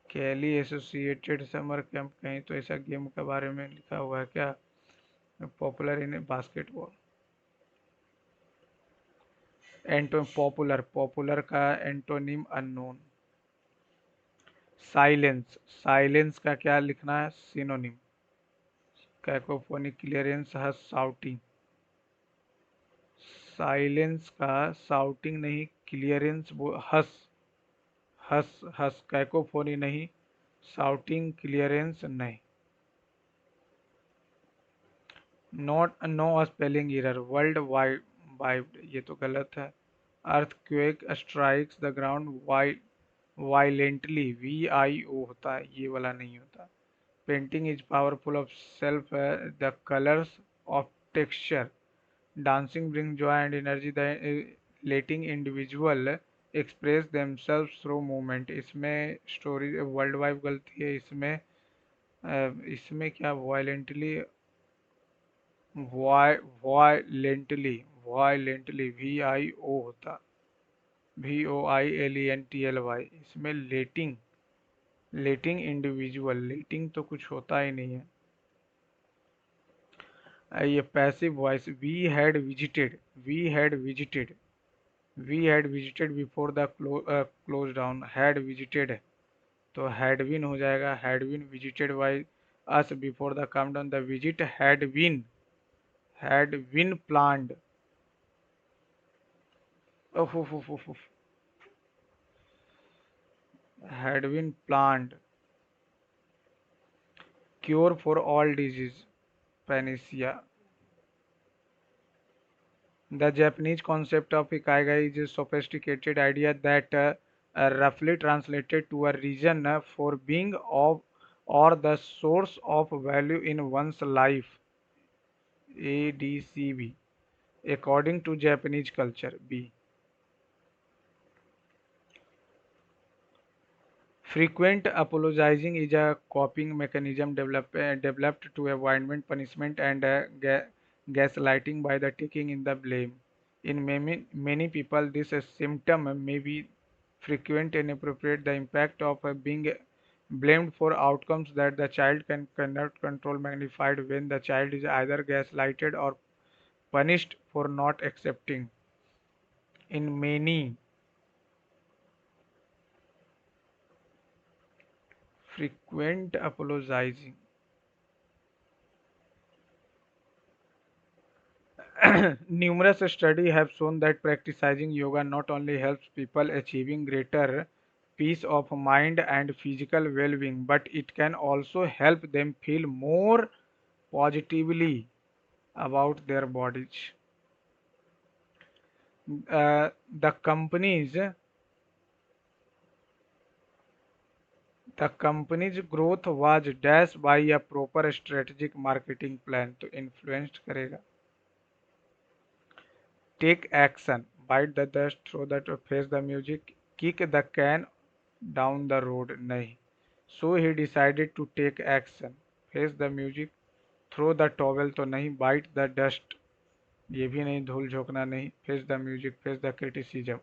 कैली associated summer camp, कहीं तो ऐसा गेम के बारे में लिखा हुआ है क्या? Popular in basketball. Anto popular, popular का एंटोनिम अननोन। साइलेंस, साइलेंस का क्या लिखना है? Synonym. Cacophony, clearance, hush, shouting. Silence का साउटिंग नहीं, क्लियरेंस वो हस, हस हस, कैकोफोनी नहीं, साउटिंग क्लियरेंस नहीं। Not, no spelling error, world wide wide, ये तो गलत है। Earthquake strikes the ground violently, V I O होता है, ये वाला नहीं होता। Painting is powerful of self, the colours of texture. Dancing bring joy and energy, the letting individual express themselves through movement. इसमें स्टोरी वर्ल्ड वाइड गलती है। इसमें इसमें क्या violently, violently, violently V I O होता, V O I L E N T L Y. इसमें letting, लेटिंग individual, लेटिंग तो कुछ होता ही नहीं है। ये passive voice, we had visited, we had visited before the close down. Had visited तो had been हो जाएगा, had been visited by us before the come down. The visit had been planned. had been planned. Cure for all disease, panacea. The Japanese concept of ikigai is a sophisticated idea that roughly translated to a reason for being of or the source of value in one's life. ADCB. According to Japanese culture. B. Frequent apologizing is a coping mechanism developed to avoid punishment and gaslighting by the taking in the blame. In many people, this symptom may be frequent and appropriate. The impact of being blamed for outcomes that the child cannot control magnified when the child is either gaslighted or punished for not accepting. In many, frequent apologizing. Numerous studies have shown that practicing yoga not only helps people achieving greater peace of mind and physical well-being, but it can also help them feel more positively about their bodies. The company's growth was dashed by a proper strategic marketing plan. तो influenced करेगा. Take action. Bite the dust, throw the face the music, kick the can down the road. नहीं. So he decided to take action. Face the music, throw the towel तो नहीं, bite the dust ये भी नहीं, धूल झोंकना नहीं, face the music, face the criticism.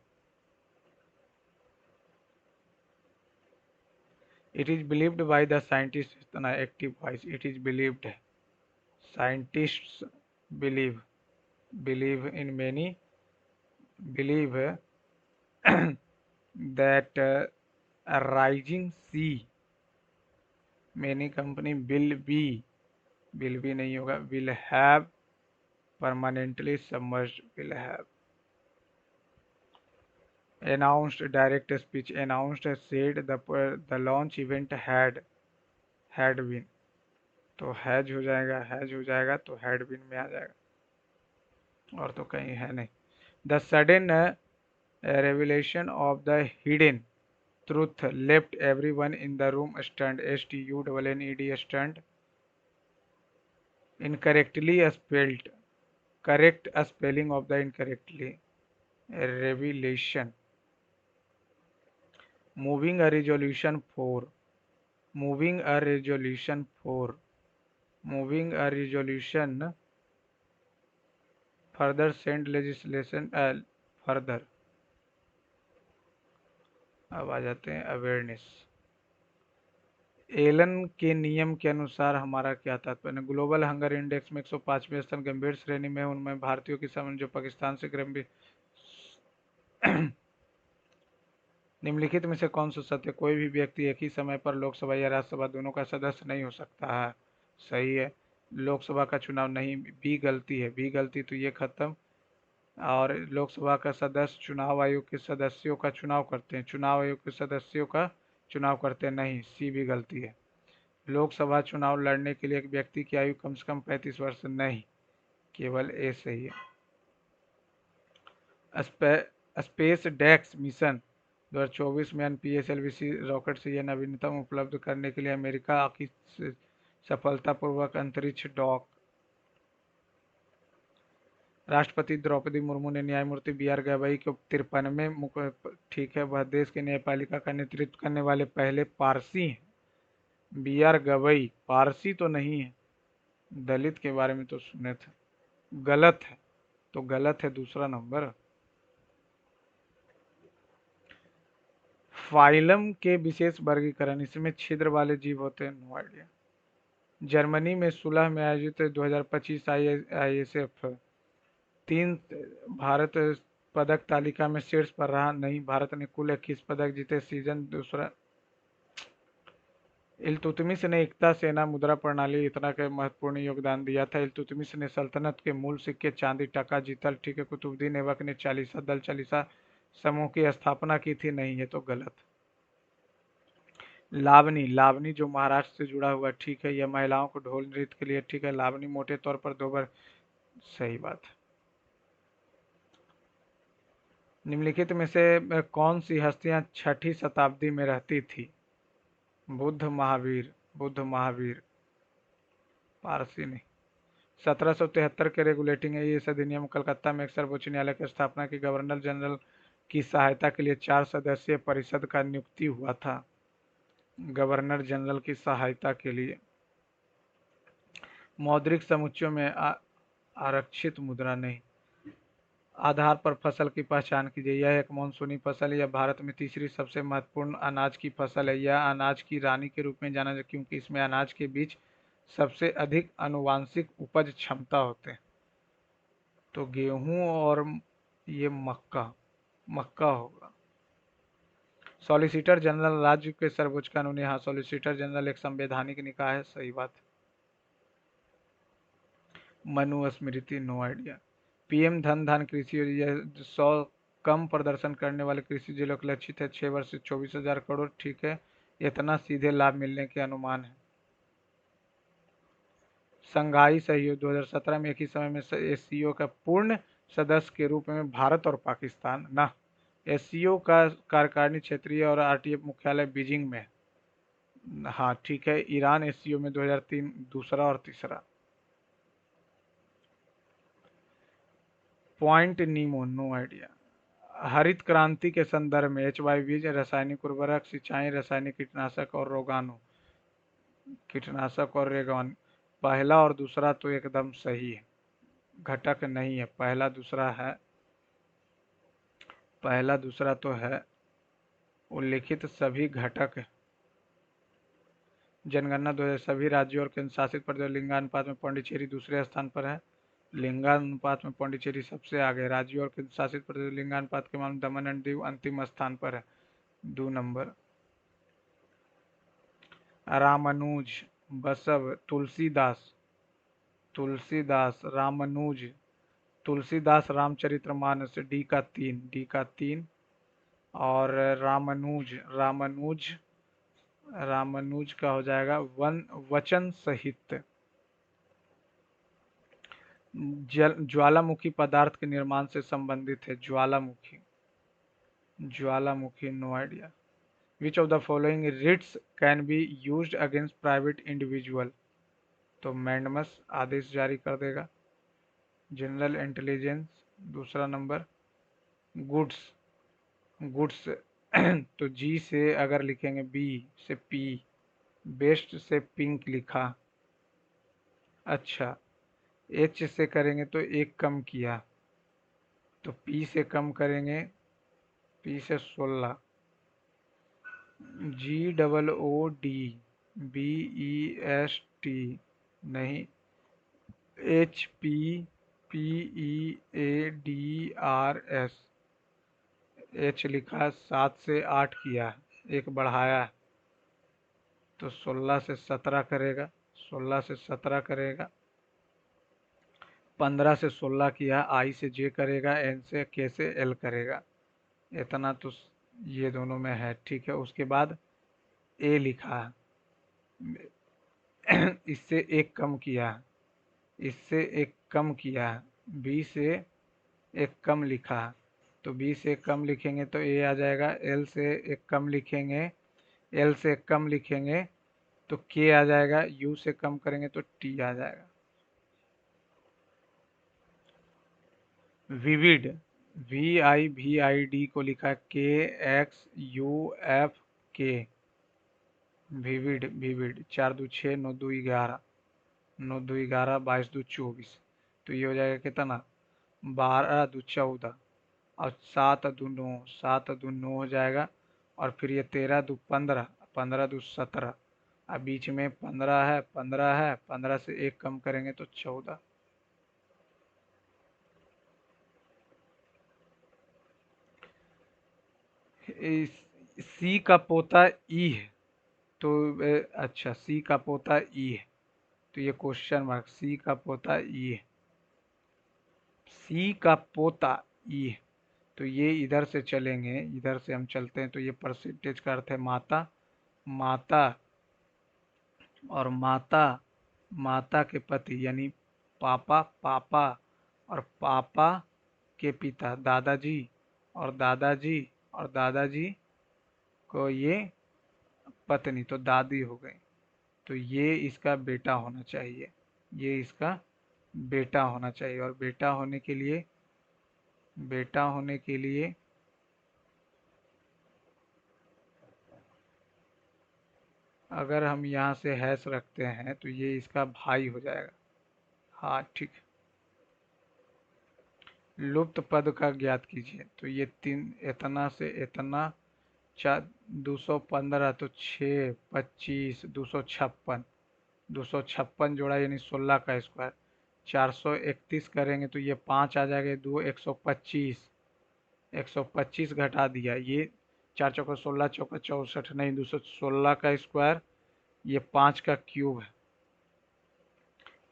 It is believed by the scientists, इतना active voice, it is believed, scientists believe. Believe in many, believe that rising sea, many company will be नहीं होगा, will have permanently submerged, will have announced, direct speech, announced, said, the launch event had been, तो has हो जाएगा, has हो जाएगा तो had been में आ जाएगा, और तो कहीं है नहीं। The sudden revelation of the hidden truth left everyone in the room stunned, stunned, stunned, incorrectly spelled, correct spelling of the incorrectly, revelation, moving a resolution for, moving a resolution for, moving a resolution further send legislation further। अब आ जाते हैं awareness. Elon के नियम के अनुसार हमारा क्या तात्पर्य? ग्लोबल हंगर इंडेक्स में 105वें स्थान, गंभीर श्रेणी में उनमें भारतीयों की संख्या जो पाकिस्तान से गंभीर। निम्नलिखित में से कौन सा सत्य? कोई भी व्यक्ति एक ही समय पर लोकसभा या राज्यसभा दोनों का सदस्य नहीं हो सकता है। सही है। लोकसभा का चुनाव नहीं, बी गलती है, बी गलती तो ये खत्म। और लोकसभा का सदस्य चुनाव आयोग के सदस्यों का चुनाव करते हैं, चुनाव आयोग के सदस्यों का चुनाव करते हैं नहीं, सी भी गलती है। लोकसभा चुनाव लड़ने के लिए एक व्यक्ति की आयु कम से कम 35 वर्ष नहीं, केवल ए सही है। स्पेस डेक्स मिशन 2024 में NPS-LVC रॉकेट से यह नवीनतम उपलब्ध करने के लिए अमेरिका की सफलतापूर्वक अंतरिक्ष डॉक। राष्ट्रपति द्रौपदी मुर्मू ने न्यायमूर्ति B.R. गवई को 53वें, ठीक है, वह देश की न्यायपालिका का नेतृत्व करने वाले पहले पारसी हैं। B.R. गवई पारसी तो नहीं है, दलित के बारे में तो सुने थे। गलत है, तो गलत है दूसरा नंबर। फाइलम के विशेष वर्गीकरण, इसमें छिद्र वाले जीव होते हैं, नो आइडिया। जर्मनी में सुलह में आयोजित 2025 ISF 3 भारत पदक तालिका में शीर्ष पर रहा नहीं, भारत ने कुल 21 पदक जीते। सीजन दूसरा। इल्तुतमिश ने एकता सेना मुद्रा प्रणाली इतना के महत्वपूर्ण योगदान दिया था। इल्तुतमिश ने सल्तनत के मूल सिक्के चांदी टका जीतल, ठीक है। कुतुबुद्दीन ऐबक ने चालीसा दल चालीसा समूह की स्थापना की थी, नहीं, ये तो गलत। लावनी, लावनी जो महाराष्ट्र से जुड़ा हुआ, ठीक है, यह महिलाओं को ढोल नृत्य के लिए, ठीक है। लावनी मोटे तौर पर 2 बार, सही बात। निम्नलिखित में से कौन सी हस्तियां 6ठी शताब्दी में रहती थी? बुद्ध महावीर, बुद्ध महावीर, पारसी नहीं। 1773 के रेगुलेटिंग एज अधिनियम कलकत्ता में एक सर्वोच्च न्यायालय की स्थापना की गवर्नर जनरल की सहायता के लिए 4 सदस्यीय परिषद का नियुक्ति हुआ था। गवर्नर जनरल की सहायता के लिए। मौद्रिक समुच्चयों में आरक्षित मुद्रा नहीं। आधार पर फसल की पहचान कीजिए। यह एक मानसूनी फसल है। यह भारत में तीसरी सबसे महत्वपूर्ण अनाज की फसल है। यह अनाज की रानी के रूप में जाना जाता है क्योंकि इसमें अनाज के बीच सबसे अधिक आनुवांशिक उपज क्षमता होते हैं। तो गेहूं और ये मक्का, मक्का होगा। सॉलिसिटर जनरल राज्य के सर्वोच्च कानूनी, हाँ, सॉलिसिटर जनरल एक संवैधानिक निकाय है, सही बात। Manusmriti, no idea. पीएम धन कृषि योजना 100 कम प्रदर्शन करने वाले कृषि जिलों के लक्षित है। 6 वर्ष से 24,000 करोड़, ठीक है। इतना सीधे लाभ मिलने के अनुमान है। संघाई सहयोग 2017 में एक ही समय में एससीओ का पूर्ण सदस्य के रूप में भारत और पाकिस्तान ना। एससीओ का कार्यकारिणी क्षेत्रीय और आरटीएफ मुख्यालय बीजिंग में, हाँ, ठीक है। ईरान एससीओ में 2003 दूसरा और तीसरा। पॉइंट नीमो, नो आइडिया। हरित क्रांति के संदर्भ में HY बीज, रासायनिक उर्वरक, सिंचाई, रासायनिक कीटनाशक और रोगाणु कीटनाशक और रेगान, पहला और दूसरा तो एकदम सही है, घटक नहीं है। पहला दूसरा है, पहला दूसरा तो है, उल्लिखित सभी घटक है। जनगणना 2000 सभी राज्यों और केंद्र शासित प्रदेश लिंगानुपात में पांडिचेरी दूसरे स्थान पर है। लिंगानुपात में पौंडीचेरी सबसे आगे। राज्यों और केंद्र शासित प्रदेश लिंगानुपात के मामले में दमन एंड दीव अंतिम स्थान पर है, 2 नंबर। रामानुज, बसव, तुलसीदास, तुलसीदास, रामानुज, तुलसीदास रामचरितमानस, डी का तीन। और रामानुज, रामानुज, रामानुज का हो जाएगा वन वचन साहित्य। ज्वालामुखी पदार्थ के निर्माण से संबंधित है, ज्वालामुखी, ज्वालामुखी, no idea. Which of the following writs can be used against private individual? तो मैंडमस आदेश जारी कर देगा। जनरल इंटेलिजेंस, दूसरा नंबर। गुड्स, गुड्स तो जी से अगर लिखेंगे, बी से पी, बेस्ट से पिंक लिखा। अच्छा, एच से करेंगे तो एक कम किया, तो पी से कम करेंगे, पी से 16। GOOD, BEST नहीं, HPPEADRS, एच लिखा, 7 से 8 किया, एक बढ़ाया, तो 16 से 17 करेगा, 16 से 17 करेगा। 15 से 16 किया, आई से जे करेगा, एन से के से एल करेगा। इतना तो ये दोनों में है, ठीक है। उसके बाद ए लिखा, इससे एक कम किया, इससे एक कम किया, बी से एक कम लिखा, तो बी से एक कम लिखेंगे तो ए आ जाएगा। एल से एक कम लिखेंगे, एल से एक कम लिखेंगे तो के आ जाएगा। यू से कम करेंगे तो टी आ जाएगा। विविड, VIVID को लिखा KXUF, विविड, विविड। 4 2 6, 9 2 11, 9 2 11, 22 2 24, तो ये हो जाएगा कितना, 12 2 14, और 7 2 9, 7 2 9 हो जाएगा। और फिर ये 13 2 15, 15 2 17, अब बीच में 15 है, 15 है, 15 से एक कम करेंगे तो 14। सी का पोता ई है, तो अच्छा, सी का पोता ई है, तो ये क्वेश्चन मार्क, सी का पोता ई है, सी का पोता ई है, तो ये इधर से चलेंगे, इधर से हम चलते हैं, तो ये परसेंटेज का अर्थ है माता, माता, और माता, माता के पति यानी पापा, पापा, और पापा के पिता दादाजी, और दादाजी, और दादाजी को ये पत्नी, तो दादी हो गई, तो ये इसका बेटा होना चाहिए, ये इसका बेटा होना चाहिए। और बेटा होने के लिए, बेटा होने के लिए अगर हम यहाँ से हैश रखते हैं तो ये इसका भाई हो जाएगा। हाँ ठीक। लुप्त पद का ज्ञात कीजिए, तो ये तीन, इतना से इतना, 215, तो 6 25 256, 256 जोड़ा यानी 16 का स्क्वायर, 431 करेंगे तो ये 5 आ जाएगा, 2 125, 125 घटा दिया, ये 4 चौका 16, चौका 64 नहीं, 216 का स्क्वायर, ये 5 का क्यूब है,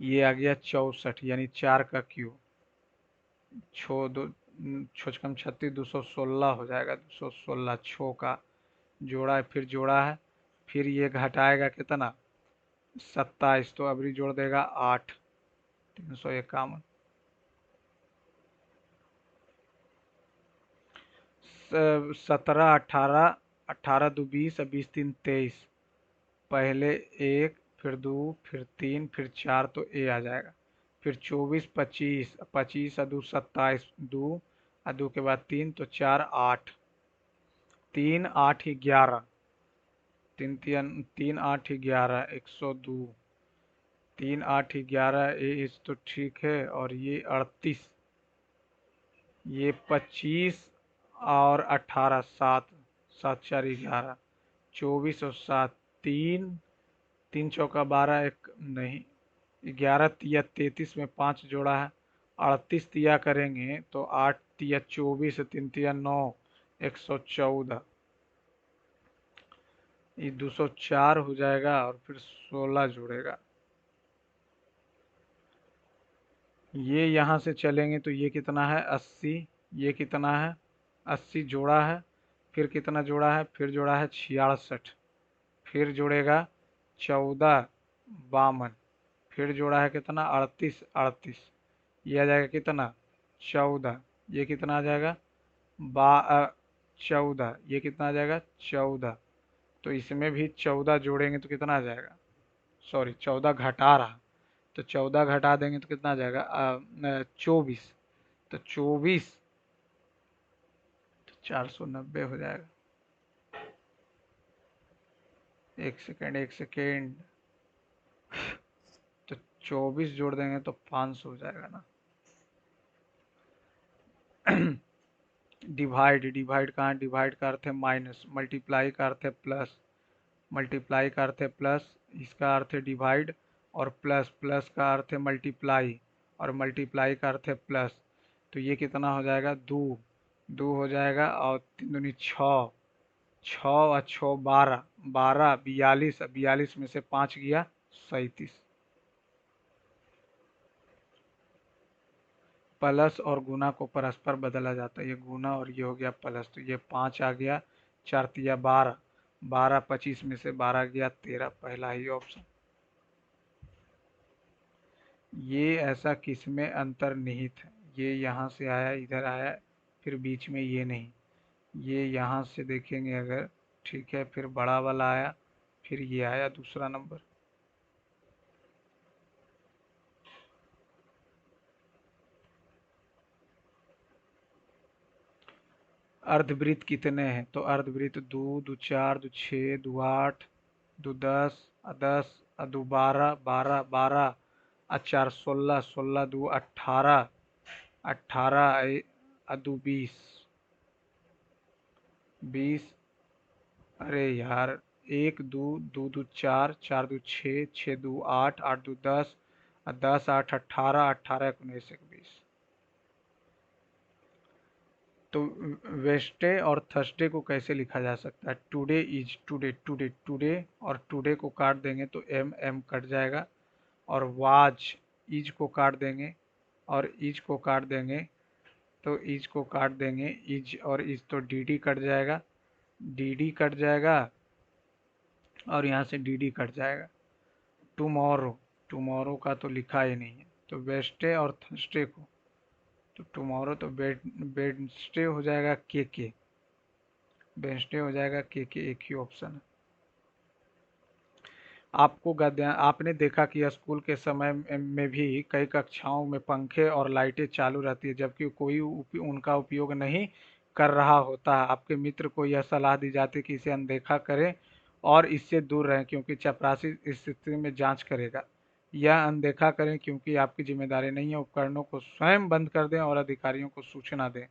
ये आ गया 64 यानी 4 का क्यूब, छो दो, छोचकम 36, 216 हो जाएगा, 216 छो का जोड़ा है, फिर जोड़ा है, फिर ये घटाएगा कितना, 27, तो अबरी जोड़ देगा 8, 351। 17 18, 18 2 20, 20 3 23, पहले एक, फिर दो, फिर तीन, फिर चार, तो ए आ जाएगा। फिर 24 25, 25 और 2 27, दो और दो के बाद तीन, तो 4 8, 3 8 11, 3 8 11, 102, 3 8 11, ये इस तो ठीक है। और ये 38, ये 25 और 18, 7, 7 4 11, 24 और 7, 3, 3 चौका 12, एक नहीं, 11 या 33 में 5 जोड़ा है, 38 तिया करेंगे तो 8 तिया 24, 3 तिया 9, 114, ये 204 हो जाएगा और फिर 16 जुड़ेगा। ये यहाँ से चलेंगे तो ये कितना है 80, ये कितना है 80 जोड़ा है, फिर कितना जोड़ा है, फिर जोड़ा है 66, फिर जुड़ेगा 14, 52, फिर जोड़ा है कितना 38, 38, ये आ जाएगा कितना 14, ये कितना आ जाएगा बा 14, ये कितना आ जाएगा 14, तो इसमें भी 14 जोड़ेंगे तो कितना आ जाएगा, सॉरी 14 घटा रहा, तो 14 घटा देंगे तो कितना आ जाएगा 24, तो 24, तो 490 हो जाएगा। एक सेकेंड, एक सेकेंड, तो 24 जोड़ देंगे तो 500 हो जाएगा ना। डिवाइड, डिवाइड कहाँ, डिवाइड का अर्थ है माइनस, मल्टीप्लाई का अर्थ है प्लस, मल्टीप्लाई का अर्थ है प्लस, इसका अर्थ है डिवाइड, और प्लस, प्लस का अर्थ है मल्टीप्लाई, और मल्टीप्लाई का अर्थ है प्लस, तो ये कितना हो जाएगा 2, 2 हो जाएगा, और 3 दूनी 6, 6 और 6 12, 12 42, 42 में से 5 गया 37। प्लस और गुना को परस्पर बदला जाता है, ये गुना और ये हो गया प्लस, तो ये 5 आ गया, 4 तिया 12, 12 25 में से 12 गया 13, पहला ही ऑप्शन। ये ऐसा किसमें अंतर्निहित है, ये यहाँ से आया इधर आया, फिर बीच में ये नहीं, ये यहाँ से देखेंगे अगर, ठीक है, फिर बड़ा वाला आया, फिर ये आया दूसरा नंबर। अर्धवृत्त कितने हैं, तो अर्धवृत्त 2, 2 4, 2 6, 2 8, 2 10, 10, 2 12, 12, 12, 4 16, 16 2 18, 18 2 20, 20, अरे यार, 1 2, 2 2 4, 4 2 6, 6 2 8, 8 2 10, 10 8 18, 18 19 21। तो वेस्टे और थर्सडे को कैसे लिखा जा सकता है, today is, today, today, today, और टुडे को काट देंगे तो एम एम कट जाएगा, और वाज, इज को काट देंगे, और इज को काट देंगे, तो इज को काट देंगे, इज और इज तो डी डी कट जाएगा, डी डी कट जाएगा, और यहाँ से डी डी कट जाएगा। टुमारो, टुमारो का तो लिखा ही नहीं है, तो वेस्टे और थर्सडे को, तो टुमारो तो वेडनेसडे हो जाएगा के, वेडनेसडे हो जाएगा के, एक ही ऑप्शन है। आपको गद्य आपने देखा कि स्कूल के समय में भी कई कक्षाओं में पंखे और लाइटें चालू रहती है जबकि कोई उनका उपयोग नहीं कर रहा होता है। आपके मित्र को यह सलाह दी जाती है कि इसे अनदेखा करें और इससे दूर रहें क्योंकि चपरासी इस स्थिति में जांच करेगा। यह अनदेखा करें क्योंकि आपकी जिम्मेदारी नहीं है। उपकरणों को स्वयं बंद कर दें और अधिकारियों को सूचना दें।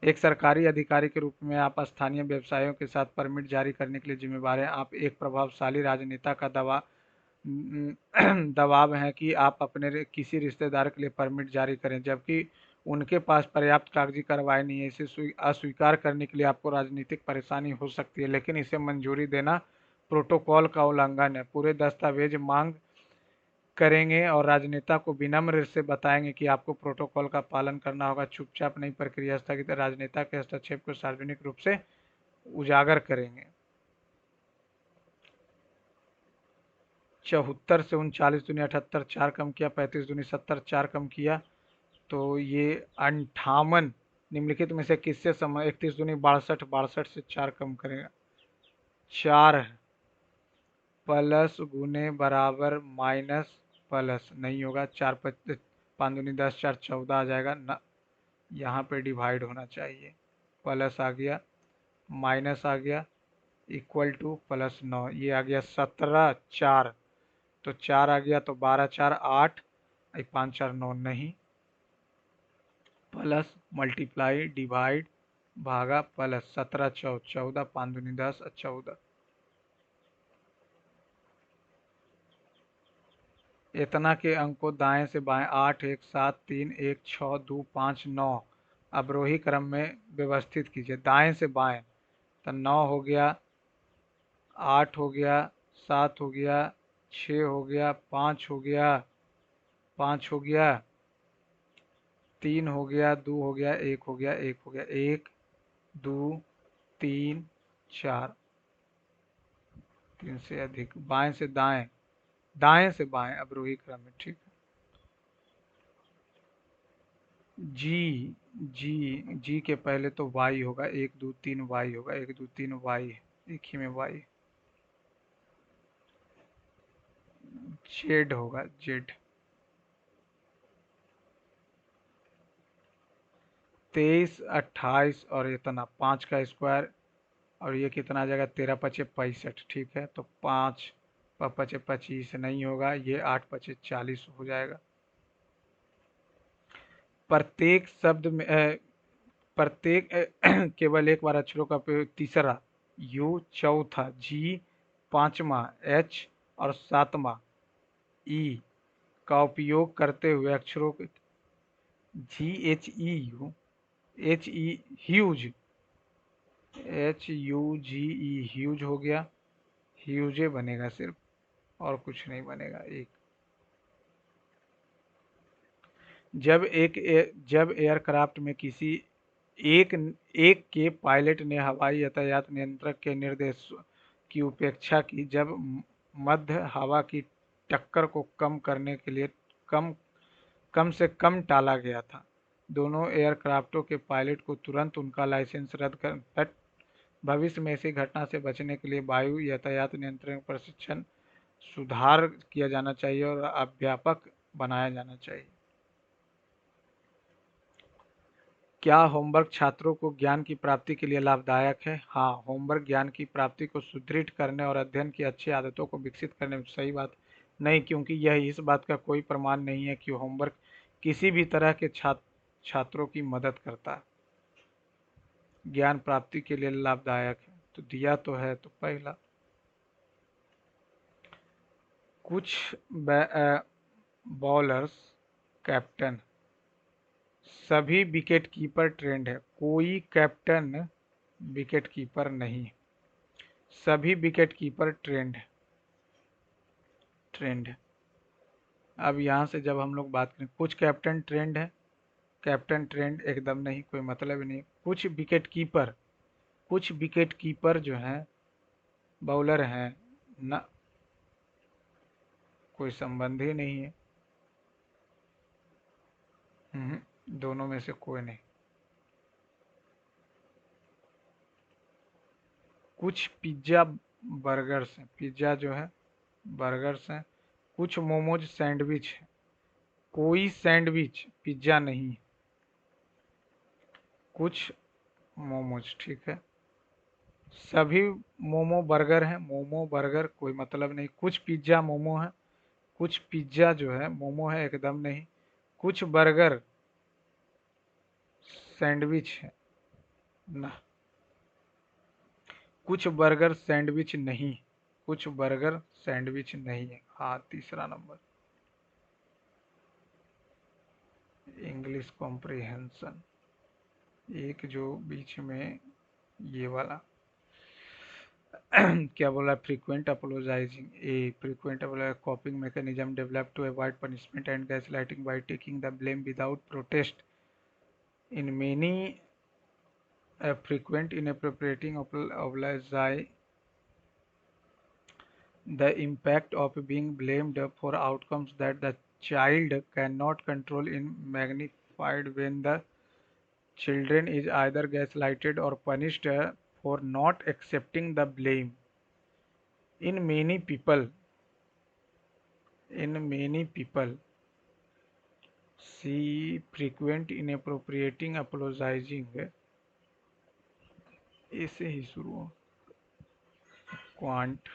एक सरकारी अधिकारी के रूप में आप स्थानीय व्यवसायों के साथ परमिट जारी करने के लिए जिम्मेदार हैं। आप एक प्रभावशाली राजनेता का दबाव है कि आप अपने किसी रिश्तेदार के लिए परमिट जारी करें जबकि उनके पास पर्याप्त कागजी कार्रवाई नहीं है। इसे अस्वीकार करने के लिए आपको राजनीतिक परेशानी हो सकती है, लेकिन इसे मंजूरी देना प्रोटोकॉल का उल्लंघन है। पूरे दस्तावेज मांग करेंगे और राजनेता को विनम्र से बताएंगे कि आपको प्रोटोकॉल का पालन करना होगा। चुपचाप नई प्रक्रिया स्थगित, राजनेता के हस्तक्षेप को सार्वजनिक रूप से उजागर करेंगे। 74 से 39 दूनी 78, 4 कम किया, 35 दूनी 70, 4 कम किया, तो ये 58 निम्नलिखित में से किससे समय, 31 दूनी 62, 62 से 4 कम करेगा, 4 है, प्लस गुने बराबर माइनस प्लस नहीं होगा, 4 5 दूनी 10, 4 14 आ जाएगा ना, यहाँ पे डिवाइड होना चाहिए, प्लस आ गया, माइनस आ गया, इक्वल टू प्लस 9, ये आ गया 17, 4, तो 4 आ गया, तो 12 4 8, 5 4 9 नहीं, प्लस मल्टीप्लाई डिवाइड भागा प्लस, 17 14, 5 दूनी 10, 14। इतना के अंक को दाएं से बाएं 8, 1, 7, 3, 1, 6, 2, 5, 9 अवरोही क्रम में व्यवस्थित कीजिए। दाएं से बाएं तो 9 हो गया, 8 हो गया, 7 हो गया, 6 हो गया, 5 हो गया, 5 हो गया, 3 हो गया, 2 हो गया, 1 हो गया, 1 हो गया, 1, 2, 3, 4, 3 से अधिक। बाएं से दाएं, दाएं से बाएं अवरोही क्रम में, ठीक है। जी, जी के पहले तो वाई होगा, 1, 2, 3 वाई होगा, 1, 2, 3 वाई, एक ही में वाई। जेड होगा, जेड। 23, 28 और इतना 5 का स्क्वायर, और ये कितना आ जाएगा, 13 पचे 65, ठीक है। तो 5 पचे 25 नहीं होगा, ये 8 पचे 40 हो जाएगा। प्रत्येक शब्द में प्रत्येक केवल एक बार अक्षरों का प्रयोग। तीसरा यू, चौथा जी, पांचवा एच और सातवां ई का उपयोग करते हुए अक्षरों के G H E U, H E huge, H U G E huge हो गया, ह्यूजे बनेगा सिर्फ, और कुछ नहीं बनेगा। एक जब एयरक्राफ्ट में किसी एक एक के पायलट ने हवाई यातायात नियंत्रक के निर्देश की उपेक्षा की, जब मध्य हवा की टक्कर को कम करने के लिए कम कम से कम टाला गया था। दोनों एयरक्राफ्टों के पायलट को तुरंत उनका लाइसेंस रद्द कर भविष्य में ऐसी घटना से बचने के लिए वायु यातायात नियंत्रण प्रशिक्षण सुधार किया जाना चाहिए और अध्यापक बनाया जाना चाहिए। क्या होमवर्क छात्रों को ज्ञान की प्राप्ति के लिए लाभदायक है? हाँ, होमवर्क ज्ञान की प्राप्ति को सुदृढ़ करने और अध्ययन की अच्छी आदतों को विकसित करने में सही बात नहीं, क्योंकि यह इस बात का कोई प्रमाण नहीं है कि होमवर्क किसी भी तरह के छात्रों की मदद करता है। ज्ञान प्राप्ति के लिए लाभदायक है तो दिया तो है, तो पहला। कुछ बॉलर्स कैप्टन, सभी विकेट कीपर ट्रेंड है, कोई कैप्टन विकेट कीपर नहीं, सभी विकेट कीपर ट्रेंड। अब यहाँ से जब हम लोग बात करें, कुछ कैप्टन ट्रेंड है, कैप्टन ट्रेंड एकदम नहीं, कोई मतलब ही नहीं। कुछ विकेट कीपर जो हैं बॉलर हैं ना, कोई संबंध ही नहीं है। दोनों में से कोई नहीं। कुछ पिज्जा बर्गर्स हैं, पिज्जा जो है बर्गर्स हैं। कुछ मोमोज सैंडविच है, कोई सैंडविच पिज्जा नहीं। कुछ मोमोज, ठीक है। सभी मोमो बर्गर हैं, मोमो बर्गर कोई मतलब नहीं। कुछ पिज्जा मोमो है, कुछ पिज्जा जो है मोमो है, एकदम नहीं। कुछ बर्गर सैंडविच है ना, कुछ बर्गर सैंडविच नहीं, कुछ बर्गर सैंडविच नहीं है। हाँ, तीसरा नंबर, इंग्लिश कॉम्प्रिहेंशन। एक जो बीच में ये वाला क्या बोला, frequent apologizing, a frequent coping mechanism develop to avoid punishment and gaslighting by taking the blame without protest in many frequent inappropriating apology, the impact of being blamed for outcomes that the child cannot control in magnified when the children is either gaslighted or punished for not accepting the blame. In many people, in many people, see frequent inappropriating apologizing, ऐसे ही शुरू हो, quant.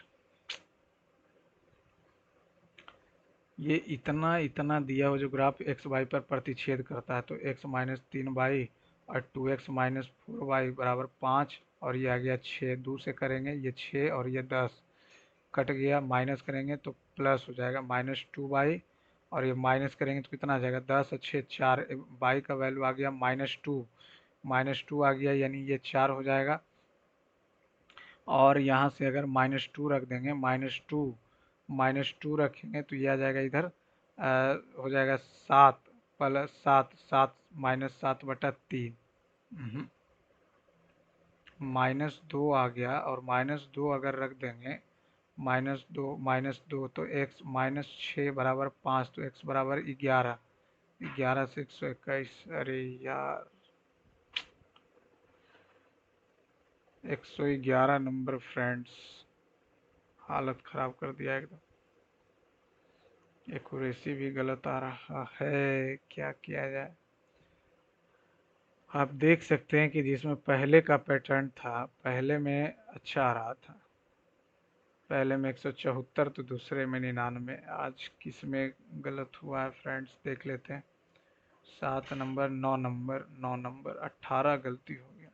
ये इतना इतना दिया हो जो graph x Y पर प्रतिच्छेद करता है, तो एक्स माइनस 3 वाई और 2x-4y बराबर 5, और ये आ गया 6। 2 से करेंगे ये 6 और ये 10 कट गया, माइनस करेंगे तो प्लस हो जाएगा -2 बाई, और ये माइनस करेंगे तो कितना आ जाएगा 10 अच्छे 4, बाई का वैल्यू आ गया -2 आ गया, यानी ये 4 हो जाएगा। और यहाँ से अगर -2 रख देंगे, -2 रखेंगे तो ये आ जाएगा इधर, हो जाएगा 7 प्लस 7, 7 -7/3, -2 आ गया। और -2 अगर रख देंगे, -2 तो x -6 = 5, तो x बराबर 11, 11 से 121, अरे यार 111 नंबर फ्रेंड्स, हालत खराब कर दिया एकदम। एक्यूरेसी भी गलत आ रहा है, क्या किया जाए। आप देख सकते हैं कि जिसमें पहले का पैटर्न था, पहले में अच्छा आ रहा था, पहले में 174 तो दूसरे में 99। आज किस में गलत हुआ है फ्रेंड्स, देख लेते हैं। 7 नंबर, 9 नंबर, 9 नंबर, 18 गलती हो गया।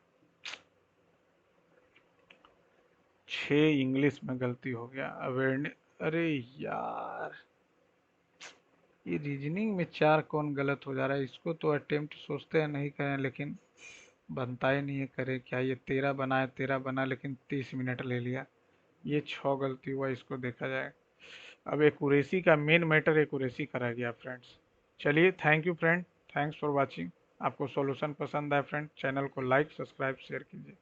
6 इंग्लिश में गलती हो गया, अवेयरनेस, अरे यार ये रीजनिंग में 4 कौन गलत हो जा रहा है, इसको तो अटेम्प्ट सोचते हैं नहीं करें, लेकिन बनता ही नहीं है, करे क्या। ये 13 बनाए, 13 बना, लेकिन 30 मिनट ले लिया। ये 6 गलती हुआ, इसको देखा जाए। अब एक्यूरेसी का मेन मैटर एक्यूरेसी करा गया फ्रेंड्स। चलिए, thank you friend, thanks for watching. आपको सॉल्यूशन पसंद आए फ्रेंड, चैनल को लाइक, सब्सक्राइब, शेयर कीजिए।